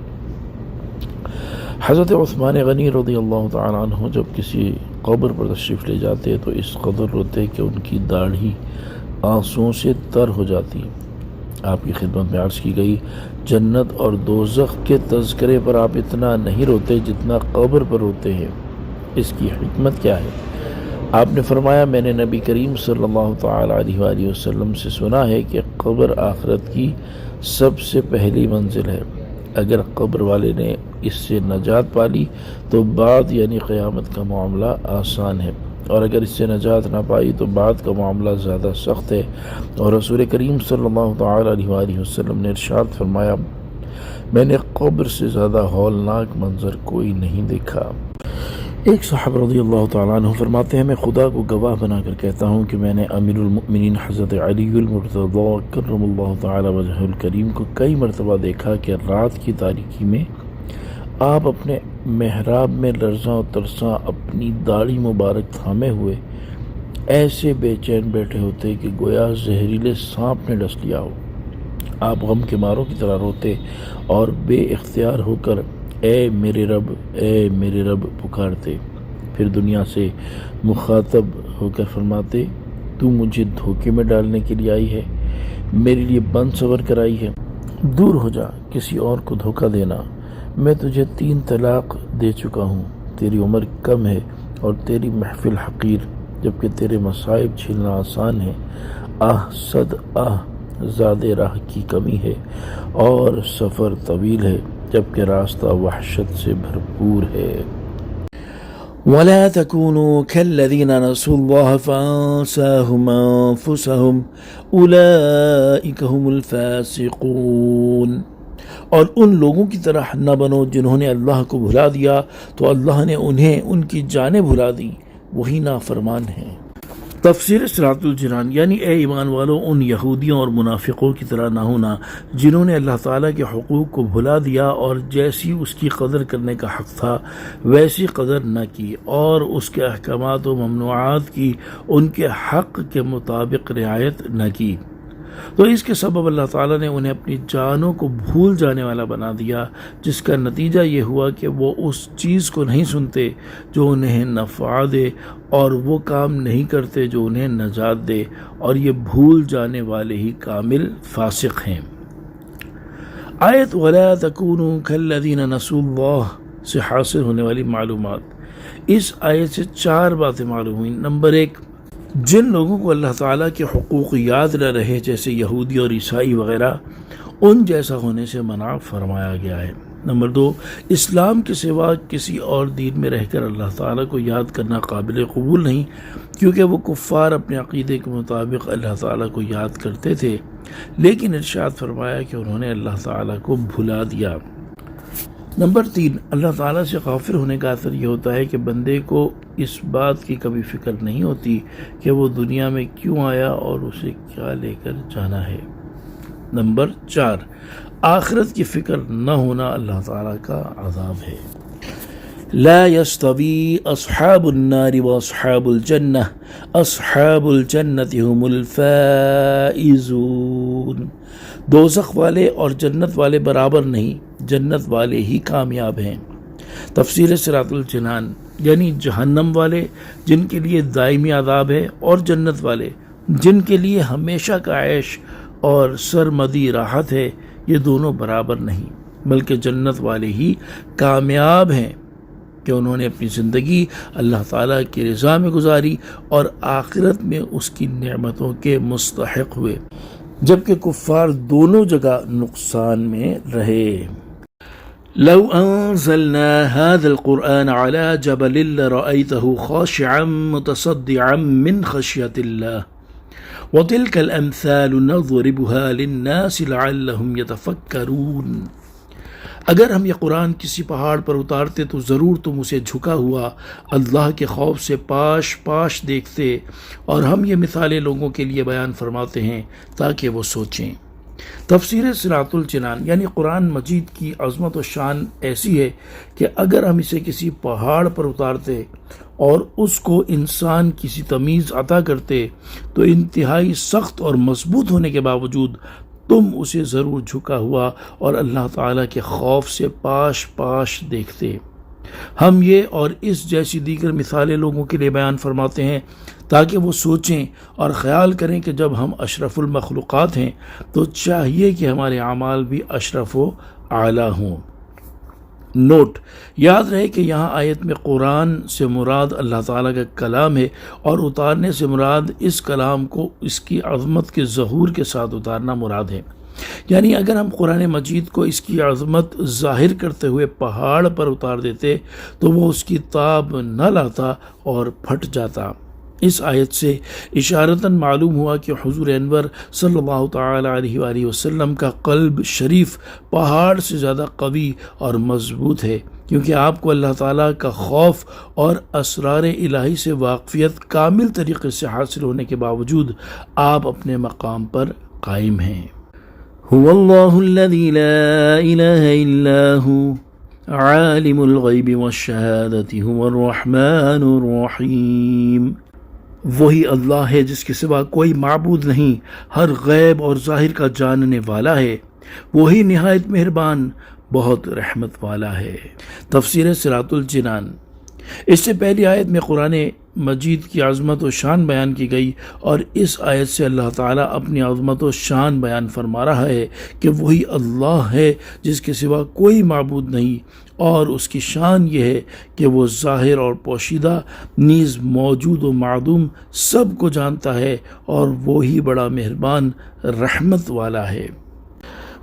حضرت عثمان غنی رضی اللہ تعالیٰ عنہ جب کسی قبر پر تشریف لے جاتے تو اس قدر روتے کہ ان کی داڑھی آنسوؤں سے تر ہو جاتی۔ آپ کی خدمت میں عرض کی گئی، جنت اور دوزخ کے تذکرے پر آپ اتنا نہیں روتے جتنا قبر پر روتے ہیں، اس کی حکمت کیا ہے؟ آپ نے فرمایا، میں نے نبی کریم صلی اللہ تعالی علیہ وآلہ وسلم سے سنا ہے کہ قبر آخرت کی سب سے پہلی منزل ہے۔ اگر قبر والے نے اس سے نجات پالی تو بعد یعنی قیامت کا معاملہ آسان ہے، اور اگر اس سے نجات نہ پائی تو بعد کا معاملہ زیادہ سخت ہے۔ اور رسول کریم صلی اللہ تعالی علیہ وآلہ وسلم نے ارشاد فرمایا، میں نے قبر سے زیادہ ہولناک منظر کوئی نہیں دیکھا۔ ایک صاحب رضی اللہ تعالیٰ عنہ فرماتے ہیں، میں خدا کو گواہ بنا کر کہتا ہوں کہ میں نے امیر المؤمنین حضرت علی المرتضی کرم اللہ تعالی وجہہ الکریم کو کئی مرتبہ دیکھا کہ رات کی تاریکی میں آپ اپنے محراب میں لرزاں و ترساں اپنی داڑھی مبارک تھامے ہوئے ایسے بے چین بیٹھے ہوتے کہ گویا زہریلے سانپ نے ڈس لیا ہو۔ آپ غم کے ماروں کی طرح روتے اور بے اختیار ہو کر اے میرے رب، اے میرے رب پکارتے، پھر دنیا سے مخاطب ہو کر فرماتے، تو مجھے دھوکے میں ڈالنے کے لیے آئی ہے، میرے لیے بند سور کر آئی ہے، دور ہو جا، کسی اور کو دھوکہ دینا، میں تجھے 3 طلاق دے چکا ہوں، تیری عمر کم ہے اور تیری محفل حقیر، جبکہ تیرے مصائب جھیلنا آسان ہے، صد زیادہ راہ کی کمی ہے اور سفر طویل ہے، جبکہ راستہ وحشت سے بھرپور ہے۔ ولا تكونوا كالذين نسوا الله فأنساهم أنفسهم أولئك هم الفاسقون، اور ان لوگوں کی طرح نہ بنو جنہوں نے اللہ کو بھلا دیا تو اللہ نے انہیں ان کی جانیں بھلا دی، وہی نافرمان ہیں۔ تفسیر صراط الجنان، یعنی اے ایمان والو ان یہودیوں اور منافقوں کی طرح نہ ہونا جنہوں نے اللہ تعالیٰ کے حقوق کو بھلا دیا اور جیسی اس کی قدر کرنے کا حق تھا ویسی قدر نہ کی، اور اس کے احکامات و ممنوعات کی ان کے حق کے مطابق رعایت نہ کی، تو اس کے سبب اللہ تعالیٰ نے انہیں اپنی جانوں کو بھول جانے والا بنا دیا، جس کا نتیجہ یہ ہوا کہ وہ اس چیز کو نہیں سنتے جو انہیں نفع دے، اور وہ کام نہیں کرتے جو انہیں نجات دے، اور یہ بھول جانے والے ہی کامل فاسق ہیں۔ آیت وَلَا تَكُونُوا كَالَّذِينَ نَسُوا اللَّهَ سے حاصل ہونے والی معلومات، اس آیت سے 4 باتیں معلوم ہوئیں۔ نمبر 1، جن لوگوں کو اللہ تعالیٰ کے حقوق یاد نہ رہے جیسے یہودی اور عیسائی وغیرہ، ان جیسا ہونے سے منع فرمایا گیا ہے۔ نمبر 2، اسلام کے سوا کسی اور دین میں رہ کر اللہ تعالیٰ کو یاد کرنا قابل قبول نہیں، کیونکہ وہ کفار اپنے عقیدے کے مطابق اللہ تعالیٰ کو یاد کرتے تھے، لیکن ارشاد فرمایا کہ انہوں نے اللہ تعالیٰ کو بھلا دیا۔ نمبر 3، اللہ تعالیٰ سے غافل ہونے کا اثر یہ ہوتا ہے کہ بندے کو اس بات کی کبھی فکر نہیں ہوتی کہ وہ دنیا میں کیوں آیا اور اسے کیا لے کر جانا ہے۔ نمبر 4، آخرت کی فکر نہ ہونا اللہ تعالیٰ کا عذاب ہے۔ لا يستوي اصحاب النار واصحاب الجنہ اصحاب الجنۃ هم الفائزون، دوزخ والے اور جنت والے برابر نہیں، جنت والے ہی کامیاب ہیں۔ تفسیر صراط الجنان، یعنی جہنم والے جن کے لیے دائمی عذاب ہے، اور جنت والے جن کے لیے ہمیشہ کا عیش اور سرمدی راحت ہے، یہ دونوں برابر نہیں، بلکہ جنت والے ہی کامیاب ہیں کہ انہوں نے اپنی زندگی اللہ تعالیٰ کی رضا میں گزاری اور آخرت میں اس کی نعمتوں کے مستحق ہوئے، جبکہ کفار دونوں جگہ نقصان میں رہے۔ لو انزلنا هذا القرآن على جبل لرأيته خاشعا متصدعا من خشية الله وتلك الأمثال نضربها للناس لعلهم يتفكرون، اگر ہم یہ قرآن کسی پہاڑ پر اتارتے تو ضرور تم اسے جھکا ہوا اللہ کے خوف سے پاش پاش دیکھتے، اور ہم یہ مثالیں لوگوں کے لیے بیان فرماتے ہیں تاکہ وہ سوچیں۔ تفسیر صراط الجنان، یعنی قرآن مجید کی عظمت و شان ایسی ہے کہ اگر ہم اسے کسی پہاڑ پر اتارتے اور اس کو انسان کسی تمیز عطا کرتے تو انتہائی سخت اور مضبوط ہونے کے باوجود تم اسے ضرور جھکا ہوا اور اللہ تعالیٰ کے خوف سے پاش پاش دیکھتے۔ ہم یہ اور اس جیسی دیگر مثالیں لوگوں کے لیے بیان فرماتے ہیں تاکہ وہ سوچیں اور خیال کریں کہ جب ہم اشرف المخلوقات ہیں تو چاہیے کہ ہمارے اعمال بھی اشرف و اعلیٰ ہوں۔ نوٹ، یاد رہے کہ یہاں آیت میں قرآن سے مراد اللہ تعالیٰ کا کلام ہے، اور اتارنے سے مراد اس کلام کو اس کی عظمت کے ظہور کے ساتھ اتارنا مراد ہے۔ یعنی اگر ہم قرآن مجید کو اس کی عظمت ظاہر کرتے ہوئے پہاڑ پر اتار دیتے تو وہ اس کی تاب نہ لاتا اور پھٹ جاتا۔ اس آیت سے اشارتاً معلوم ہوا کہ حضور انور صلی اللہ تعالی علیہ وآلہ وسلم کا قلب شریف پہاڑ سے زیادہ قوی اور مضبوط ہے، کیونکہ آپ کو اللہ تعالیٰ کا خوف اور اسرار الہی سے واقفیت کامل طریقے سے حاصل ہونے کے باوجود آپ اپنے مقام پر قائم ہیں۔ هو اللہ الذی لا الہ الا ہو عالم الغیب والشہادۃ هو الرحمن الرحیم، وہی اللہ ہے جس کے سوا کوئی معبود نہیں، ہر غیب اور ظاہر کا جاننے والا ہے، وہی نہایت مہربان بہت رحمت والا ہے۔ تفسیر صراط الجنان، اس سے پہلی آیت میں قرآن مجید کی عظمت و شان بیان کی گئی، اور اس آیت سے اللہ تعالیٰ اپنی عظمت و شان بیان فرما رہا ہے کہ وہی اللہ ہے جس کے سوا کوئی معبود نہیں، اور اس کی شان یہ ہے کہ وہ ظاہر اور پوشیدہ نیز موجود و معدوم سب کو جانتا ہے، اور وہی بڑا مہربان رحمت والا ہے۔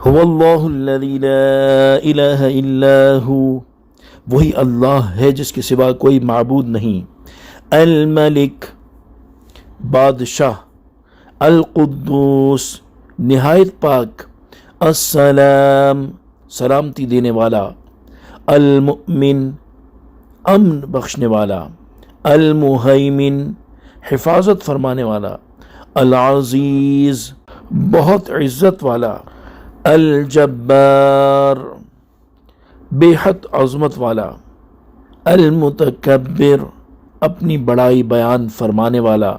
هو اللہ الذی لا الہ الا ہو وہی اللہ ہے جس کے سوا کوئی معبود نہیں. الملک بادشاہ، القدوس نہایت پاک، السلام سلامتی دینے والا، المؤمن امن بخشنے والا، المہیمن حفاظت فرمانے والا، العزیز بہت عزت والا، الجبار بے حد عظمت والا، المتکبر اپنی بڑائی بیان فرمانے والا،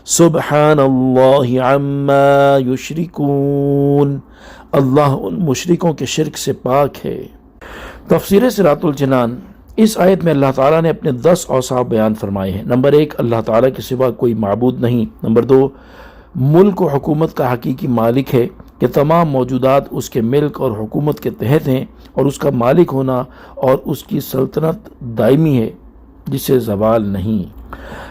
سبحان اللہ عما یشرکون اللہ ان مشرکوں کے شرک سے پاک ہے. تفسیر صراط الجنان. اس آیت میں اللہ تعالیٰ نے اپنے 10 اوصاف بیان فرمائے ہیں. نمبر 1، اللہ تعالیٰ کے سوا کوئی معبود نہیں. نمبر 2، ملک و حکومت کا حقیقی مالک ہے کہ تمام موجودات اس کے ملک اور حکومت کے تحت ہیں، اور اس کا مالک ہونا اور اس کی سلطنت دائمی ہے جسے زوال نہیں.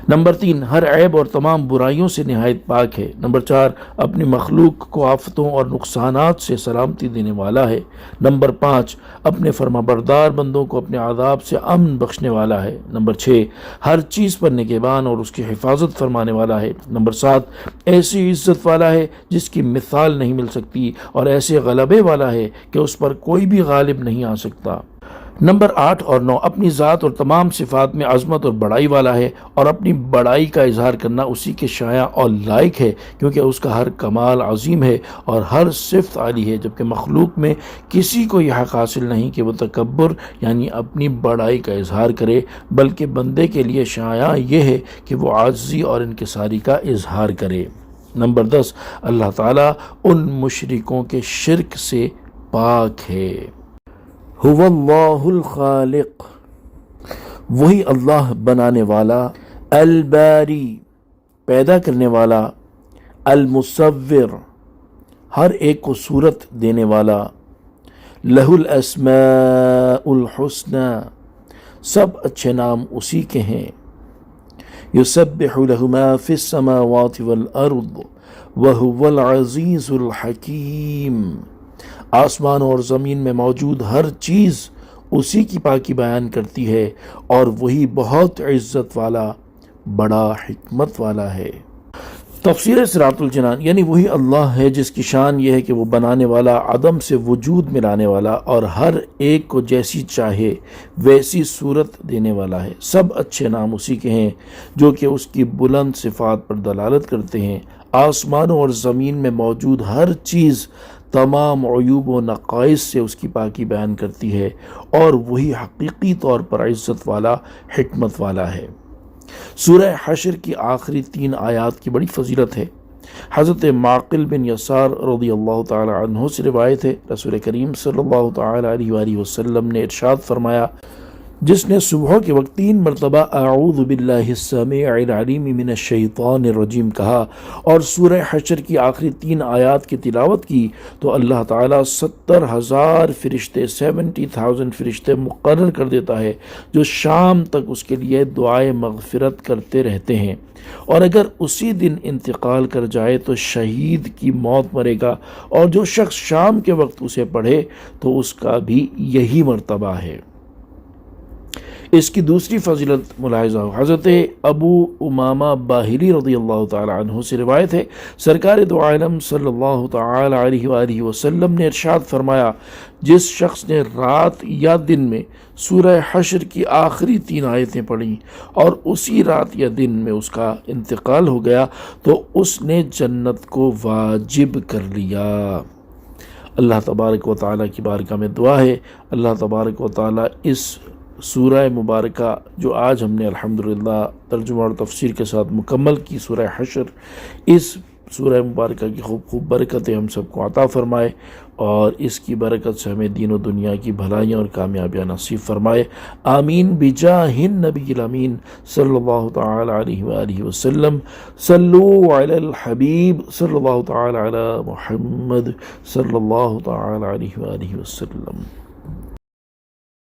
نمبر 3، ہر عیب اور تمام برائیوں سے نہایت پاک ہے. نمبر 4، اپنی مخلوق کو آفتوں اور نقصانات سے سلامتی دینے والا ہے. نمبر 5، اپنے فرما بردار بندوں کو اپنے عذاب سے امن بخشنے والا ہے. نمبر 6، ہر چیز پر نگہبان اور اس کی حفاظت فرمانے والا ہے. نمبر 7، ایسی عزت والا ہے جس کی مثال نہیں مل سکتی، اور ایسے غلبے والا ہے کہ اس پر کوئی بھی غالب نہیں آ سکتا. نمبر 8 اور 9، اپنی ذات اور تمام صفات میں عظمت اور بڑائی والا ہے، اور اپنی بڑائی کا اظہار کرنا اسی کے شایع اور لائق ہے، کیونکہ اس کا ہر کمال عظیم ہے اور ہر صفت عالی ہے، جبکہ مخلوق میں کسی کو یہ حق حاصل نہیں کہ وہ تکبر یعنی اپنی بڑائی کا اظہار کرے، بلکہ بندے کے لیے شایع یہ ہے کہ وہ عاجزی اور انکساری کا اظہار کرے. نمبر 10، اللہ تعالیٰ ان مشرکوں کے شرک سے پاک ہے. هو اللہ الخالق وہی اللہ بنانے والا، الباری پیدا کرنے والا، المصور ہر ایک کو صورت دینے والا، لہ الاسماء الحسنى سب اچھے نام اسی کے ہیں. یسبح لہ ما فی السماوات والارض وہو العزیز الحکیم آسمان اور زمین میں موجود ہر چیز اسی کی پاکی بیان کرتی ہے، اور وہی بہت عزت والا بڑا حکمت والا ہے. تفسیر صراط الجنان. یعنی وہی اللہ ہے جس کی شان یہ ہے کہ وہ بنانے والا، عدم سے وجود میں لانے والا، اور ہر ایک کو جیسی چاہے ویسی صورت دینے والا ہے. سب اچھے نام اسی کے ہیں جو کہ اس کی بلند صفات پر دلالت کرتے ہیں. آسمانوں اور زمین میں موجود ہر چیز تمام عیوب و نقائص سے اس کی پاکی بیان کرتی ہے، اور وہی حقیقی طور پر عزت والا حکمت والا ہے. سورہ حشر کی آخری 3 آیات کی بڑی فضیلت ہے. حضرت معقل بن یسار رضی اللہ تعالی عنہ سے روایت ہے، رسول کریم صلی اللہ تعالی علیہ وآلہ وسلم نے ارشاد فرمایا، جس نے صبح کے وقت 3 مرتبہ اعوذ باللہ السمیع العلیم من الشیطان الرجیم کہا اور سورہ حشر کی آخری 3 آیات کی تلاوت کی، تو اللہ تعالیٰ 70,000 فرشتے 70,000 فرشتے مقرر کر دیتا ہے جو شام تک اس کے لیے دعائے مغفرت کرتے رہتے ہیں. اور اگر اسی دن انتقال کر جائے تو شہید کی موت مرے گا، اور جو شخص شام کے وقت اسے پڑھے تو اس کا بھی یہی مرتبہ ہے. اس کی دوسری فضیلت ملاحظہ ہو، حضرت ابو امامہ باہلی رضی اللہ تعالی عنہ سے روایت ہے، سرکار دو عالم صلی اللہ تعالی علیہ وآلہ وسلم نے ارشاد فرمایا، جس شخص نے رات یا دن میں سورہ حشر کی آخری 3 آیتیں پڑھیں اور اسی رات یا دن میں اس کا انتقال ہو گیا تو اس نے جنت کو واجب کر لیا. اللہ تبارک و تعالیٰ کی بارگاہ میں دعا ہے، اللہ تبارک و تعالیٰ اس سورہ مبارکہ جو آج ہم نے الحمدللہ ترجمہ اور تفسیر کے ساتھ مکمل کی، سورہ حشر، اس سورہ مبارکہ کی خوب خوب برکتیں ہم سب کو عطا فرمائے، اور اس کی برکت سے ہمیں دین و دنیا کی بھلائیاں اور کامیابیاں نصیب فرمائے. آمین بجاہ النبی الامین صلی اللہ تعالی علیہ وآلہ وسلم. صلو علی الحبیب صلی اللہ تعالی علی محمد صلی اللہ تعالی علیہ وآلہ وسلم.